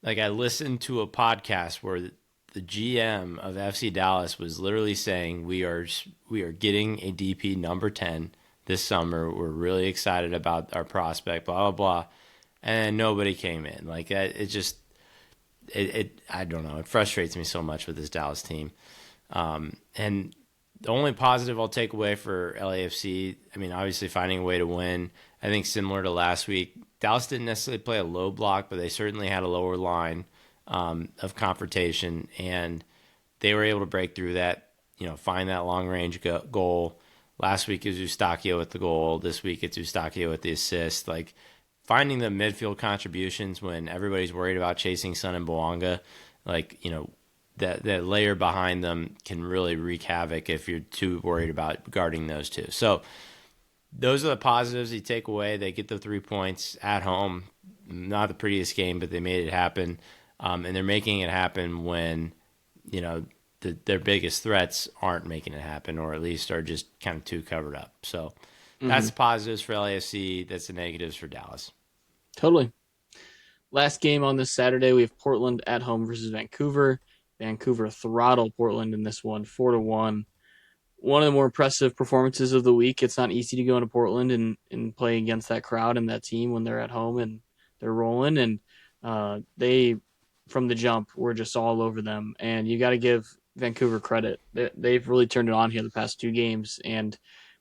Like I listened to a podcast where the GM of FC Dallas was literally saying we are getting a DP number 10 this summer. We're really excited about our prospect, blah blah blah, and nobody came in. Like it just it I don't know. It frustrates me so much with this Dallas team. And the only positive I'll take away for LAFC, I mean, obviously finding a way to win. I think similar to last week, Dallas didn't necessarily play a low block, but they certainly had a lower line of confrontation, and they were able to break through that. Find that long range goal. Last week it was Eustachio with the goal. This week it's Eustachio with the assist. Like finding the midfield contributions when everybody's worried about chasing Son and Bouanga, like that layer behind them can really wreak havoc if you're too worried about guarding those two. So those are the positives you take away. They get the 3 points at home. Not the prettiest game, but they made it happen. And they're making it happen when, their biggest threats aren't making it happen, or at least are just kind of too covered up. So that's Hmm. the positives for LAFC. That's the negatives for Dallas. Totally. Last game on this Saturday, we have Portland at home versus Vancouver. Vancouver throttled Portland in this one, 4-1. One of the more impressive performances of the week. It's not easy to go into Portland and play against that crowd and that team when they're at home and they're rolling. And they, from the jump, were just all over them. And you got to give Vancouver credit. They've really turned it on here the past two games. And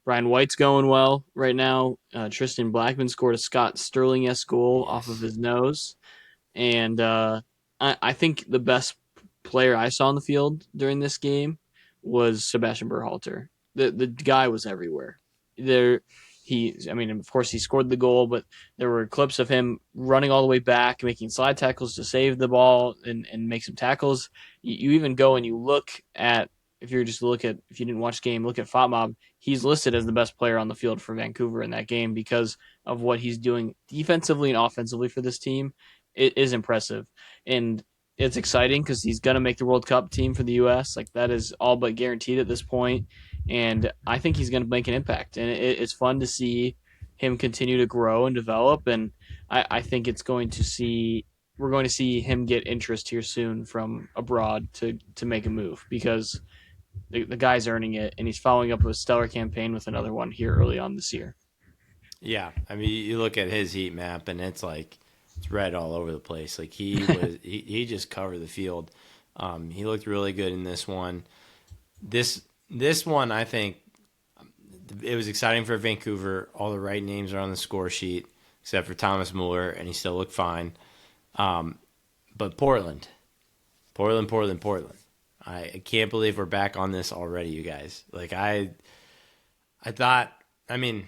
Brian White's going well right now. Tristan Blackman scored a Scott Sterling-esque goal off of Yes. his nose. And I think the best player I saw on the field during this game was Sebastian Berhalter. The guy was everywhere. I mean, of course, he scored the goal, but there were clips of him running all the way back, making slide tackles to save the ball and make some tackles. You even go and you look at, if you didn't watch the game, look at FotMob. He's listed as the best player on the field for Vancouver in that game because of what he's doing defensively and offensively for this team. It is impressive. And it's exciting because he's going to make the World Cup team for the U.S. Like that is all but guaranteed at this point, and I think he's going to make an impact. And it's fun to see him continue to grow and develop. And I think we're going to see him get interest here soon from abroad to make a move because the guy's earning it, and he's following up a stellar campaign with another one here early on this year. Yeah, I mean, you look at his heat map, and it's like it's red all over the place. Like he just covered the field. He looked really good in this one. This one, I think, it was exciting for Vancouver. All the right names are on the score sheet, except for Thomas Mueller, and he still looked fine. But Portland. I can't believe we're back on this already, you guys. Like I thought. I mean,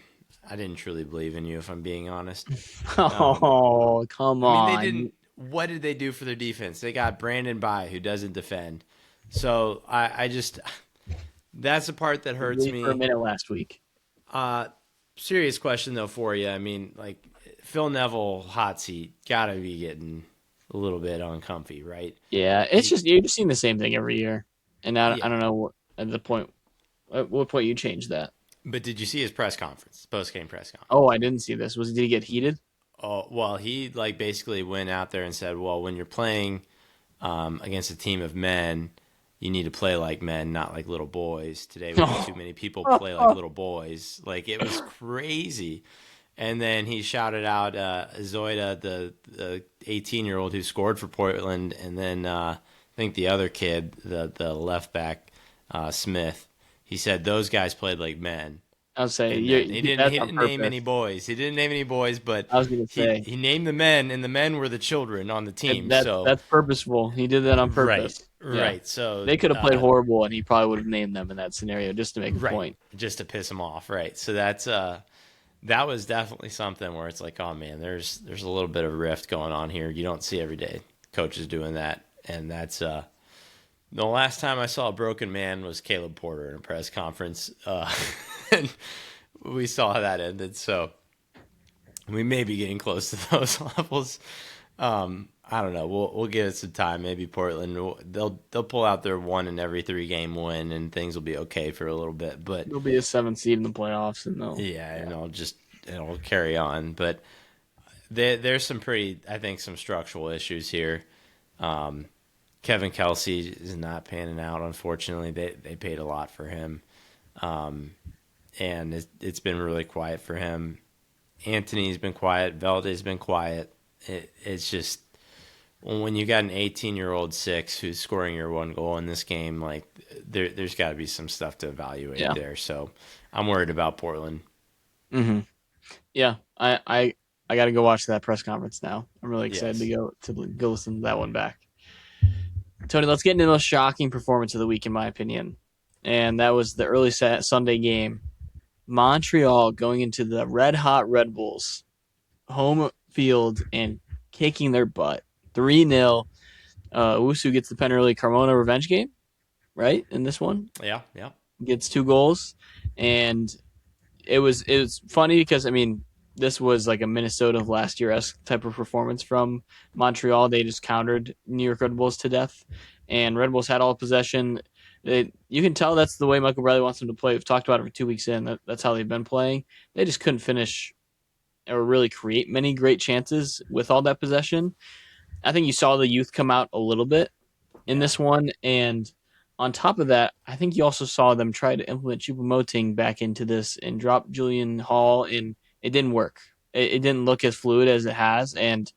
I didn't truly believe in you, if I'm being honest. Um, Oh, come I mean, they didn't. on. What did they do for their defense? They got Brandon By, who doesn't defend. So I just that's the part that hurts Really for a me. minute last week. Uh, Serious question though for you. I mean, like Phil Neville hot seat gotta be getting a little bit uncomfy, right? Yeah, it's He, just you're just seeing the same thing every year, and I yeah. don't know at the point at what point you change that. But did you see his press conference, post game press Oh, conference? I didn't see this. Did he get heated? Oh well, he like basically went out there and said, "Well, when you're playing against a team of men, you need to play like men, not like little boys. Today we had too many people play like little boys. Like it was crazy." And then he shouted out Zoida, the 18-year-old who scored for Portland, and then I think the other kid, the left back, Smith. He said those guys played like men. I'll say And then he didn't that's he on didn't name purpose. any boys. He didn't name any boys, but I was gonna say he named the men, and the men were the children on the team. So that's purposeful. He did that on right, purpose. Yeah, right. So they could have played horrible, and he probably would have named them in that scenario just to make a right, point. just to piss him off. Right. So that was definitely something where it's like, oh man, there's a little bit of a rift going on here. You don't see every day coaches doing that, and that's the last time I saw a broken man was Caleb Porter in a press conference, and we saw how that ended. So we may be getting close to those levels. I don't know. We'll give it some time. Maybe Portland they'll pull out their one in every 3 game win, and things will be okay for a little bit. But They'll be a 7th seed in the playoffs, and yeah, and it'll carry on. But there's some I think some structural issues here. Kevin Kelsey is not panning out. Unfortunately, they paid a lot for him, and it's been really quiet for him. Anthony's been quiet. Velde's been quiet. It's just when you got an 18-year-old six who's scoring your one goal in this game, like there's got to be some stuff to evaluate there. So I'm worried about Portland. Mm-hmm. Yeah, I got to go watch that press conference now. I'm really excited to go listen to that one back. Tony, let's get into the most shocking performance of the week, in my opinion, and that was the early Sunday game. Montreal going into the red hot Red Bulls home field and kicking their butt 3-0. Owusu gets the penalty Carmona revenge game, right? In this one, Yeah. gets 2 goals, and it was funny because I mean this was like a Minnesota of last year-esque type of performance from Montreal. They just countered New York Red Bulls to death, and Red Bulls had all possession. You can tell that's the way Michael Bradley wants them to play. We've talked about it for 2 weeks in. That's how they've been playing. They just couldn't finish or really create many great chances with all that possession. I think you saw the youth come out a little bit in this one, and on top of that, I think you also saw them try to implement Choupo-Moting back into this and drop Julian Hall, and it didn't work. It didn't look as fluid as it has, and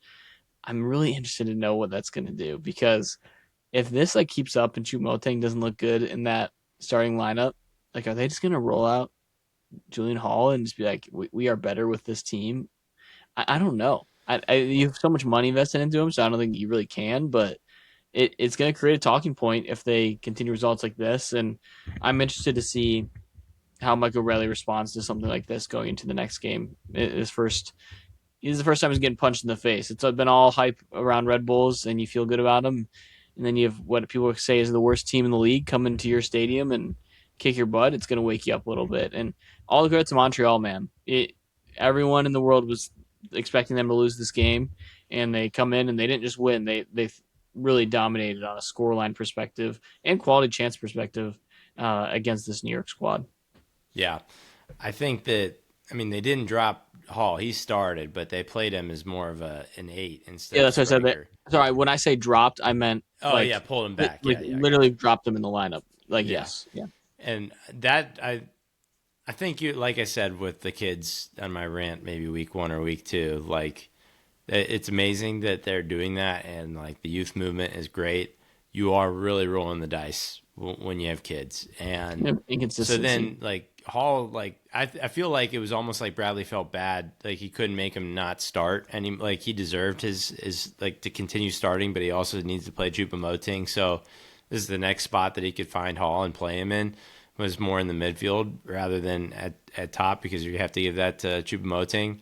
I'm really interested to know what that's going to do because if this like keeps up and Choupo-Moting doesn't look good in that starting lineup, like are they just going to roll out Julian Hall and just be like, we are better with this team? I don't know. You have so much money invested into him, so I don't think you really can, but it's going to create a talking point if they continue results like this. And I'm interested to see how Michael Bradley responds to something like this going into the next game. This is the first time he's getting punched in the face. It's been all hype around Red Bulls, and you feel good about them. And then you have what people say is the worst team in the league come into your stadium and kick your butt. It's going to wake you up a little bit. And all the credit to Montreal, man. Everyone in the world was expecting them to lose this game, and they come in and they didn't just win. They really dominated on a scoreline perspective and quality chance perspective against this New York squad. Yeah, I think that they didn't drop Hall. He started, but they played him as more of an 8 instead. Yeah, that's of what I said. That, sorry, when I say dropped, I meant pulled him back. Literally dropped him in the lineup. Yes, yeah. And that I think you, like I said with the kids on my rant, maybe week 1 or week 2, like it's amazing that they're doing that, and like the youth movement is great. You are really rolling the dice when you have kids, and inconsistency. So then like Hall, like I feel like it was almost like Bradley felt bad, like he couldn't make him not start, and he deserved his like to continue starting, but he also needs to play Choupo-Moting. So this is the next spot that he could find Hall and play him in, was more in the midfield rather than at top, because you have to give that to Choupo-Moting,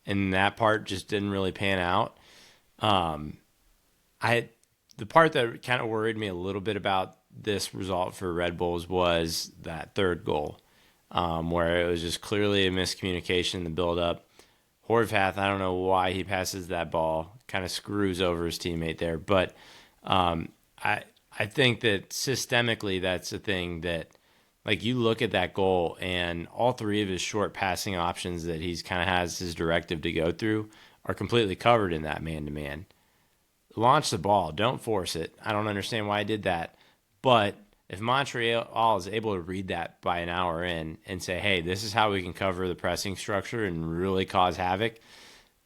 and that part just didn't really pan out. The part that kind of worried me a little bit about this result for Red Bulls was that third goal, where it was just clearly a miscommunication in the build-up. Horvath, I don't know why he passes that ball, kind of screws over his teammate there, but I think that systemically that's a thing that, like, you look at that goal and all 3 of his short passing options that he's kind of has his directive to go through are completely covered in that man-to-man. Launch the ball. Don't force it. I don't understand why I did that. But if Montreal is able to read that by an hour in and say, hey, this is how we can cover the pressing structure and really cause havoc,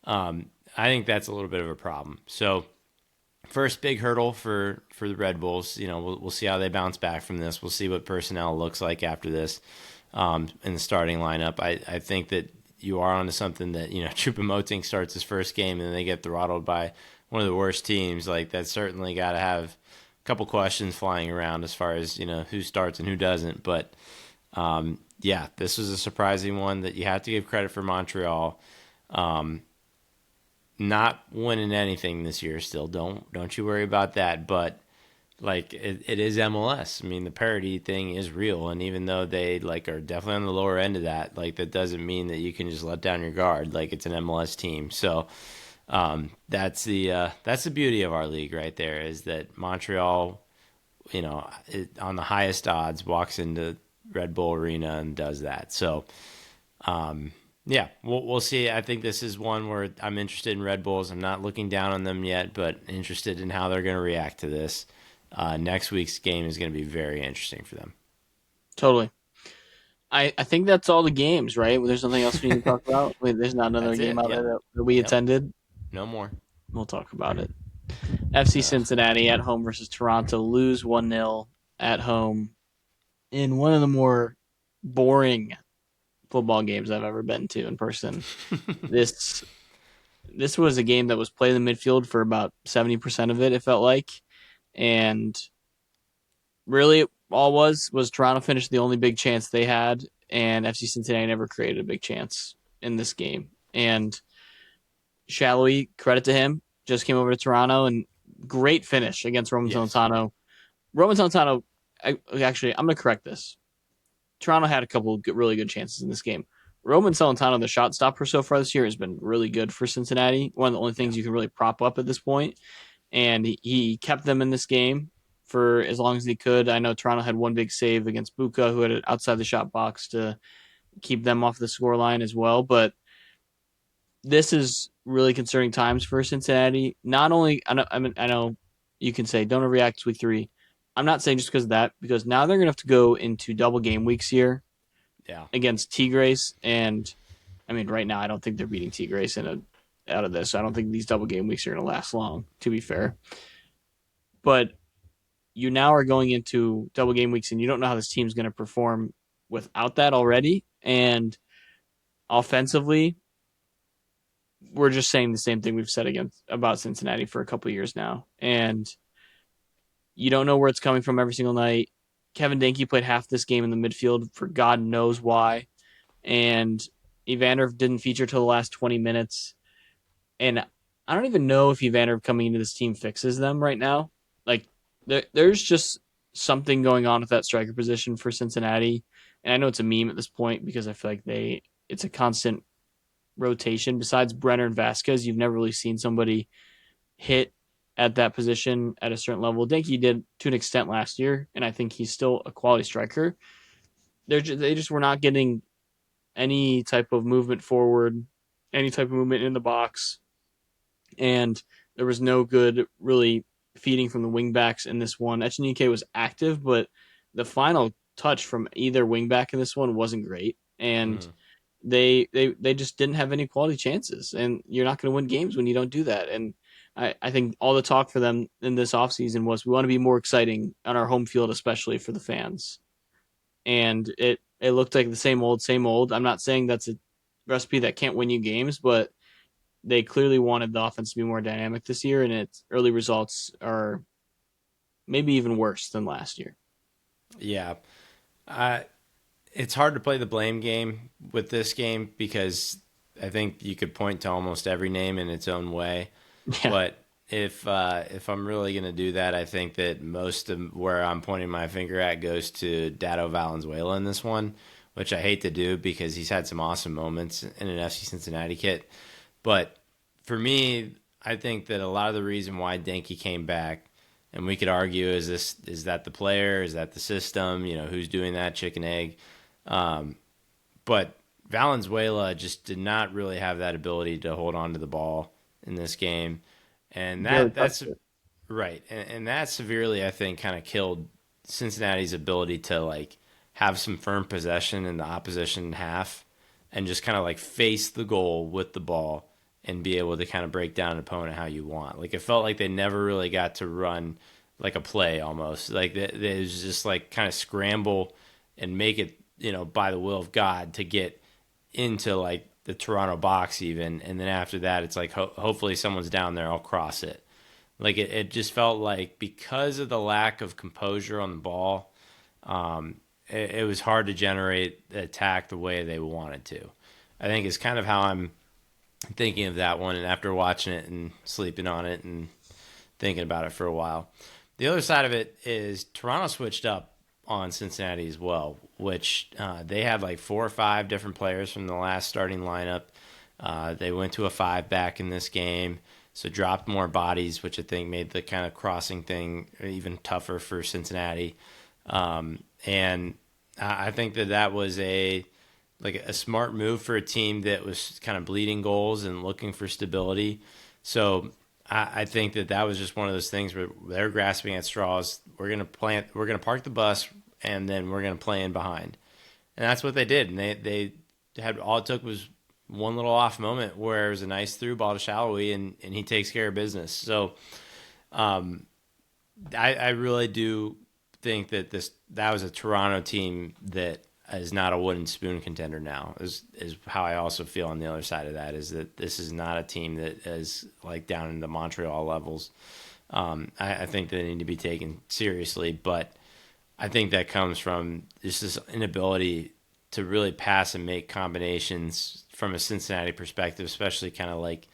I think that's a little bit of a problem. So first big hurdle for the Red Bulls. We'll see how they bounce back from this. We'll see what personnel looks like after this in the starting lineup. I think that you are onto something that, Choupo-Moting starts his first game and then they get throttled by one of the worst teams. Like, that's certainly got to have a couple questions flying around as far as, who starts and who doesn't. But yeah, this was a surprising one that you have to give credit for Montreal. Not winning anything this year still. Don't you worry about that. But like it is MLS. I mean, the parity thing is real, and even though they like are definitely on the lower end of that, like that doesn't mean that you can just let down your guard. Like, it's an MLS team. So that's the beauty of our league right there, is that Montreal, on the highest odds, walks into Red Bull Arena and does that. So yeah, we'll see. I think this is one where I'm interested in Red Bulls. I'm not looking down on them yet, but interested in how they're going to react to this. Next week's game is going to be very interesting for them. Totally. I think that's all the games, right? There's nothing else we need to talk about. Wait, there's not another That's game it. out there Yep. that we Yep. attended. No more. We'll talk about it. FC Uh, Cincinnati at home versus Toronto, lose 1-0 at home in one of the more boring football games I've ever been to in person. This this was a game that was played in the midfield for about 70% of it, it felt like. And really, all was Toronto finished the only big chance they had, and FC Cincinnati never created a big chance in this game. And Shallowy, credit to him, just came over to Toronto and great finish against Roman yes. Celentano. Roman Celentano, actually, I'm going to correct this. Toronto had a couple of really good chances in this game. Roman Celentano, the shot stopper so far this year, has been really good for Cincinnati. One of the only Yeah. things you can really prop up at this point. And he kept them in this game for as long as he could. I know Toronto had one big save against Buka, who had it outside the shot box to keep them off the score line as well. But this is really concerning times for Cincinnati. Not only, I know you can say don't overreact to week 3. I'm not saying just because of that, because now they're going to have to go into double game weeks here Yeah. against Tigres. And I mean, right now, I don't think they're beating Tigres out of this. I don't think these double game weeks are going to last long, to be fair. But you now are going into double game weeks and you don't know how this team's going to perform without that already. And offensively, we're just saying the same thing we've said about Cincinnati for a couple of years now. And you don't know where it's coming from every single night. Kevin Danke played half this game in the midfield for God knows why. And Evander didn't feature till the last 20 minutes. And I don't even know if Evander coming into this team fixes them right now. Like, there's just something going on with that striker position for Cincinnati. And I know it's a meme at this point because I feel like it's a constant rotation. Besides Brenner and Vasquez, you've never really seen somebody hit at that position at a certain level. Denke did to an extent last year, and I think he's still a quality striker. They just were not getting any type of movement forward, any type of movement in the box, and there was no good really feeding from the wingbacks in this one. Echenike was active, but the final touch from either wingback in this one wasn't great, and Mm-hmm. they just didn't have any quality chances. And you're not going to win games when you don't do that. And I think all the talk for them in this offseason was we want to be more exciting on our home field, especially for the fans. And it looked like the same old, same old. I'm not saying that's a recipe that can't win you games, but they clearly wanted the offense to be more dynamic this year, and its early results are maybe even worse than last year. Yeah. Uh, it's hard to play the blame game with this game because I think you could point to almost every name in its own way. Yeah, But if I'm really going to do that, I think that most of where I'm pointing my finger at goes to Dado Valenzuela in this one, which I hate to do because he's had some awesome moments in an FC Cincinnati kit. But for me, I think that a lot of the reason why Denke came back, and we could argue, is that the player, is that the system, who's doing that, chicken egg. But Valenzuela just did not really have that ability to hold on to the ball in this game, and barely touched that's it. right, and that severely, I think, kind of killed Cincinnati's ability to like have some firm possession in the opposition half and just kind of like face the goal with the ball and be able to kind of break down an opponent how you want. Like it felt like they never really got to run like a play almost. Like it was just like kind of scramble and make it, by the will of God to get into like the Toronto box even. And then after that, it's like hopefully someone's down there, I'll cross it. Like it just felt like because of the lack of composure on the ball, it was hard to generate the attack the way they wanted to. I think is kind of how I'm thinking of that one. And after watching it and sleeping on it and thinking about it for a while, the other side of it is Toronto switched up on Cincinnati as well, which they had like 4 or 5 different players from the last starting lineup. They went to a 5 back in this game, so dropped more bodies, which I think made the kind of crossing thing even tougher for Cincinnati. And I think that was a smart move for a team that was kind of bleeding goals and looking for stability. So I think that was just one of those things where they're grasping at straws. We're gonna park the bus, and then we're gonna play in behind, and that's what they did. And they had all it took was one little off moment where it was a nice through ball to Shallowy, and he takes care of business. So I really do think that was a Toronto team that is not a wooden spoon contender now. Is how I also feel on the other side of that, is that this is not a team that is like down in the Montreal levels. I think they need to be taken seriously, but I think that comes from just this inability to really pass and make combinations from a Cincinnati perspective, especially kind of like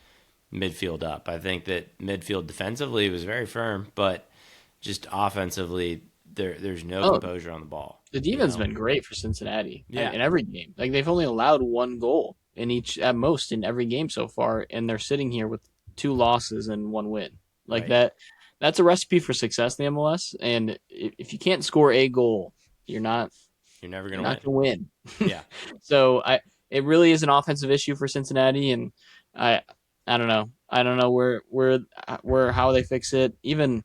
midfield up. I think that midfield defensively was very firm, but just offensively, there's no Oh, composure on the ball. the defense has been great for Cincinnati Yeah, in every game. Like they've only allowed one goal in each at most in every game so far, and they're sitting here with 2 losses and 1 win. Like right. that's a recipe for success in the MLS. And if you can't score a goal, you're not You're never you're gonna not win. going to win. Yeah, So it really is an offensive issue for Cincinnati, and I I don't know. I don't know where how they fix it. Even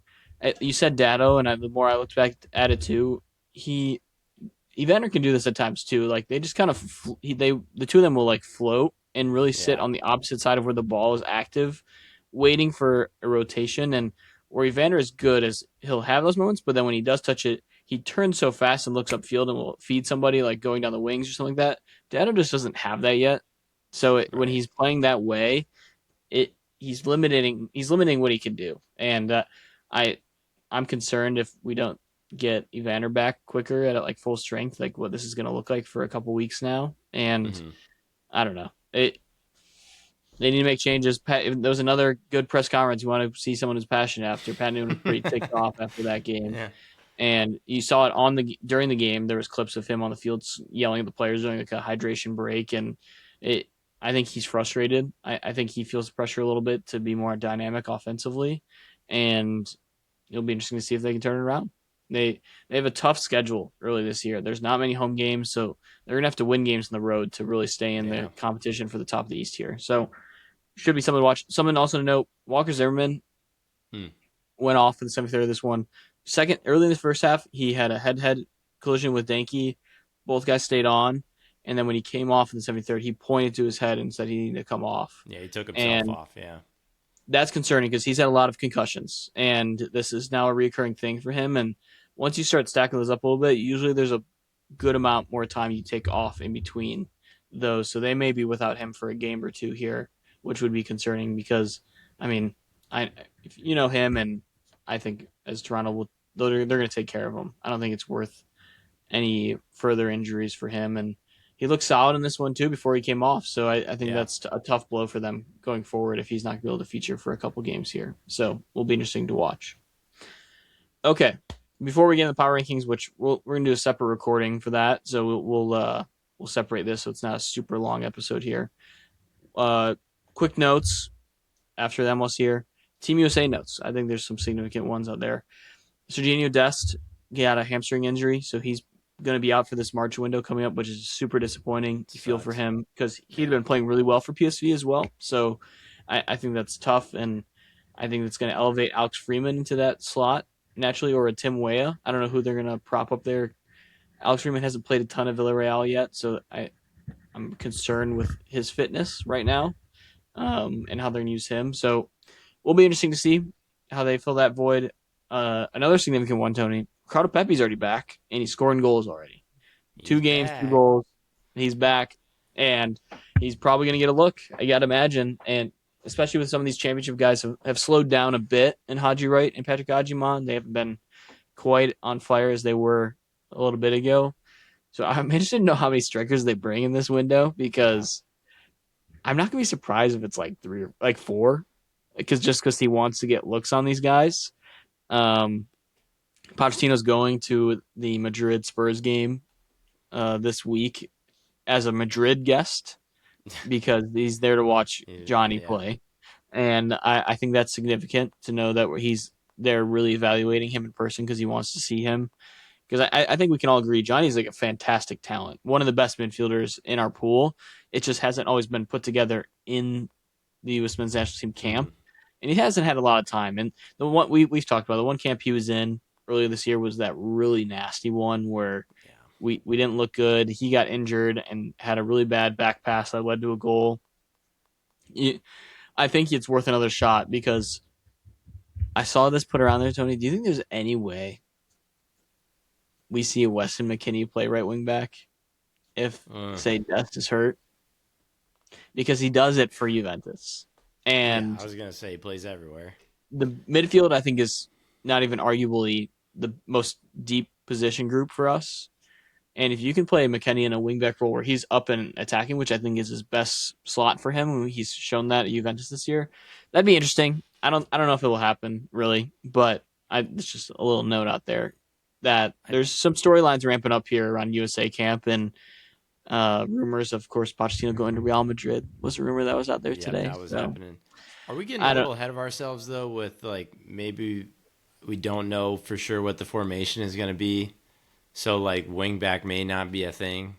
you said Dado, and the more I looked back at it too, he Evander can do this at times too. Like they just kind of the two of them will like float and really sit yeah, on the opposite side of where the ball is active, waiting for a rotation. And where Evander is good is he'll have those moments, but then when he does touch it, he turns so fast and looks upfield and will feed somebody like going down the wings or something like that. Dado just doesn't have that yet. So when right. he's playing that way, he's limiting what he can do. And I I'm concerned if we don't get Evander back quicker at like full strength, like what this is going to look like for a couple weeks now. And Mm-hmm. I don't know. They need to make changes. There was another good press conference. You want to see someone who's passionate after. Pat Noonan was pretty ticked off after that game, Yeah, and you saw it during the game. There was clips of him on the field yelling at the players during like a hydration break, and it. I think he's frustrated. I think he feels pressure a little bit to be more dynamic offensively, and it'll be interesting to see if they can turn it around. They have a tough schedule early this year. There's not many home games, so they're gonna have to win games on the road to really stay in the yeah. competition for the top of the East here. So should be something to watch. Something also to note: Walker Zimmerman Hmm. went off in the 73rd of this one. Second, early in the first half, he had a head-to-head collision with Danke. Both guys stayed on, and then when he came off in the 73rd, he pointed to his head and said he needed to come off. Yeah, he took himself And off. Yeah, that's concerning because he's had a lot of concussions, and this is now a recurring thing for him. And once you start stacking those up a little bit, usually there's a good amount more time you take off in between those. So they may be without him for a game or two here, which would be concerning because, I mean, I if you know him, and I think as Toronto will, they're going to take care of him. I don't think it's worth any further injuries for him, and he looked solid in this one too before he came off. So I think yeah. that's a tough blow for them going forward if he's not going to be able to feature for a couple games here. So will be interesting to watch. Okay, before we get into the power rankings, which we're going to do a separate recording for that, so we'll separate this so it's not a super long episode here. Uh, quick notes after the MLS here. Team USA notes. I think there's some significant ones out there. Serginho Dest got a hamstring injury, so he's going to be out for this March window coming up, which is super disappointing. You feel for Sucks. him because he'd Yeah, been playing really well for PSV as well. So I think that's tough, and I think that's going to elevate Alex Freeman into that slot. naturally, or a Tim Weah. I don't know who they're gonna prop up there. Alex Freeman hasn't played a ton of Villarreal yet, so I'm concerned with his fitness right now, and how they're gonna use him. So will be interesting to see how they fill that void. Another significant one, Tony. Ricardo Pepe's already back, and he's scoring goals already. Two He's games, two back. goals. He's back, and he's probably going to get a look. I got to imagine, and especially with some of these championship guys have slowed down a bit in Haji Wright and Patrick Ajimon. They haven't been quite on fire as they were a little bit ago. So I'm interested to know how many strikers they bring in this window Yeah. because I'm not going to be surprised if it's like three or like four, because he wants to get looks on these guys. Um, Pochettino's going to the Madrid Spurs game this week as a Madrid guest because he's there to watch Johnny Yeah. play. And I think that's significant to know that he's there really evaluating him in person because he wants to see him. Because I think we can all agree Johnny's like a fantastic talent, one of the best midfielders in our pool. It just hasn't always been put together in the U.S. men's national team Mm-hmm. camp, and he hasn't had a lot of time. And the one we've talked about, the one camp he was in earlier this year was that really nasty one where Yeah. we didn't look good. He got injured and had a really bad back pass that led to a goal. I think it's worth another shot because I saw this put around there, Tony. Do you think there's any way we see a Weston McKennie play right wing back if, Uh, say, Dest is hurt? Because he does it for Juventus. yeah. I And was gonna say he plays everywhere. the midfield, I think, is not even arguably the most deep position group for us. And if you can play McKennie in a wingback role where he's up and attacking, which I think is his best slot for him, he's shown that at Juventus this year. That'd be interesting. I don't know if it will happen really, but it's just a little note out there that I, there's some storylines ramping up here around USA camp and rumors, of course, Pochettino going to Real Madrid was a rumor that was out there yep, today. that was So happening. Are we getting a I don't. little ahead of ourselves though? With like maybe we don't know for sure what the formation is gonna be, so like wing back may not be a thing.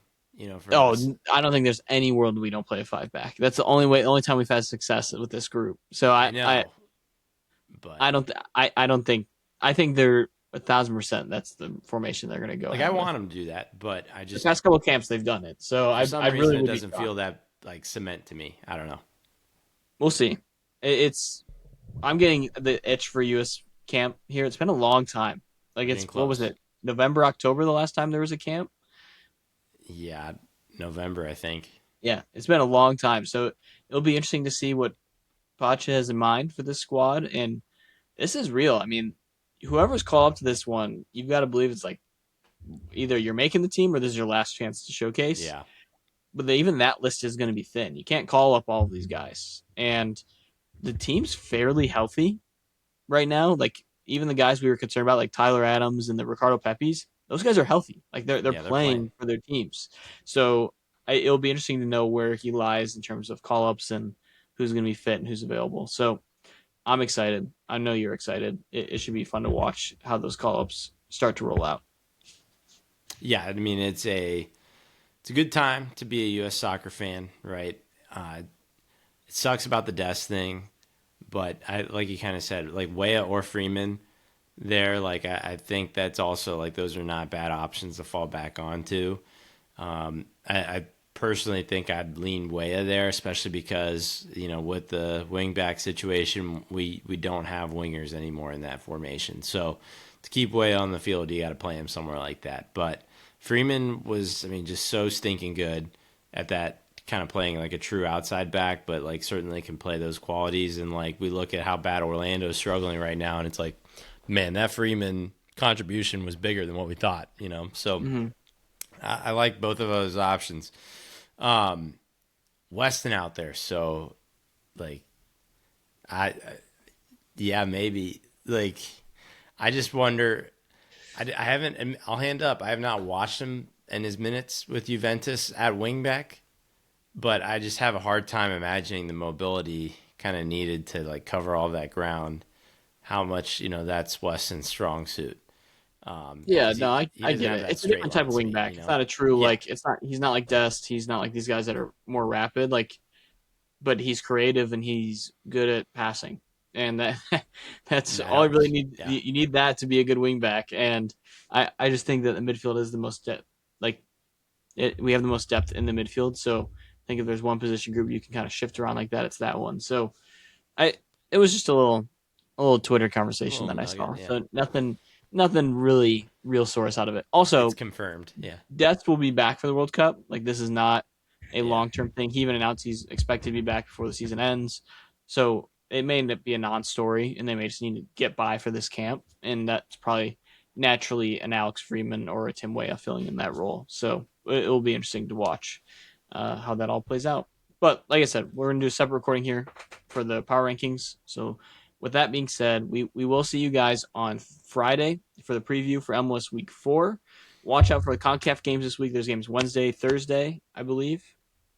For Oh, us. I don't think there's any world we don't play a five back. That's the only time we've had success with this group. So I know, but I don't think I think they're 1,000%. That's the formation they're going to go like I ahead with. want them to do that, but I The just past couple of camps they've done it, so for I some reason really it would be doesn't feel shocked. that like cement to me. I don't know. We'll see. It's I'm getting the itch for U.S. camp here. It's been a long time. Like We're getting what was close. it? November, October, the last time there was a camp. Yeah, November I think. Yeah, it's been a long time. So it'll be interesting to see what Pacha has in mind for this squad, and this is real. I mean, whoever's called up to this one, you've got to believe it's like either you're making the team or this is your last chance to showcase. Yeah, But even that list is going to be thin. You can't call up all of these guys, and the team's fairly healthy right now. Like even the guys we were concerned about, like Tyler Adams and the Ricardo Pepis, those guys are healthy. Like they're yeah, they're playing. playing for their teams. So it'll be interesting to know where he lies in terms of call ups and who's going to be fit and who's available. So I'm excited. I know you're excited. It should be fun to watch how those call ups start to roll out. Yeah, I mean it's a good time to be a U.S. soccer fan, right? It sucks about the desk thing, but I like you kind of said, like Weah or Freeman, there. Like I think that's also like those are not bad options to fall back onto. I personally think I'd lean Weah there, especially because with the wingback situation, we don't have wingers anymore in that formation. So to keep Weah on the field, you got to play him somewhere like that. But Freeman was, I mean, just so stinking good at that kind of playing like a true outside back, but like certainly can play those qualities. And like we look at how bad Orlando's struggling right now, and it's like, man, that Freeman contribution was bigger than what we thought. So Mm-hmm. I like both of those options. Weston out there, so like yeah, maybe like I just wonder. I haven't. I'll hand up. I have not watched him in his minutes with Juventus at wingback, but I just have a hard time imagining the mobility kind of needed to like cover all that ground. How much that's Weston's strong suit. Yeah, Because no, he I doesn't get have it. that It's a straight different type line of wing speed. back. It's not a true Yeah, like. It's not. He's not like Dest. He's not like these guys that are more rapid. Like, but he's creative and he's good at passing. and that that's That all you really helps. need. Yeah. You need that to be a good wing back, and I just think that the midfield is the most like we have the most depth in the midfield. So I think if there's one position group you can kind of shift around like that, it's that one. So I it was just a little Twitter A conversation little that I nugget. saw. Yeah. So nothing really real source out of it. It's Also, confirmed. Yeah. Dest will be back for the World Cup. Like this is not a Yeah. long term thing. He even announced he's expected to be back before the season ends. So it may end up be a non story, and they may just need to get by for this camp, and that's probably naturally an Alex Freeman or a Tim Weah filling in that role. So it will be interesting to watch how that all plays out. But like I said, we're gonna do a separate recording here for the power rankings. So with that being said, we will see you guys on Friday for the preview for MLS Week 4. Watch out for the CONCACAF games this week. There's games Wednesday, Thursday, I believe.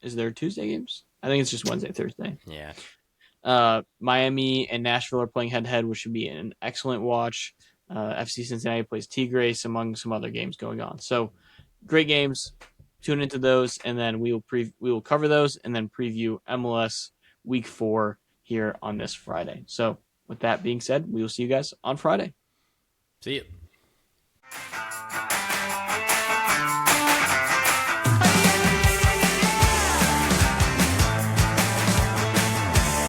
Is there Tuesday games? I think it's just Wednesday, Thursday. Yeah. Miami and Nashville are playing head to head, which should be an excellent watch. FC Cincinnati plays Tigres, among some other games going on. So great games. Tune into those, and then we will cover those, and then preview MLS Week 4 here on this Friday. So with that being said, we will see you guys on Friday. See you.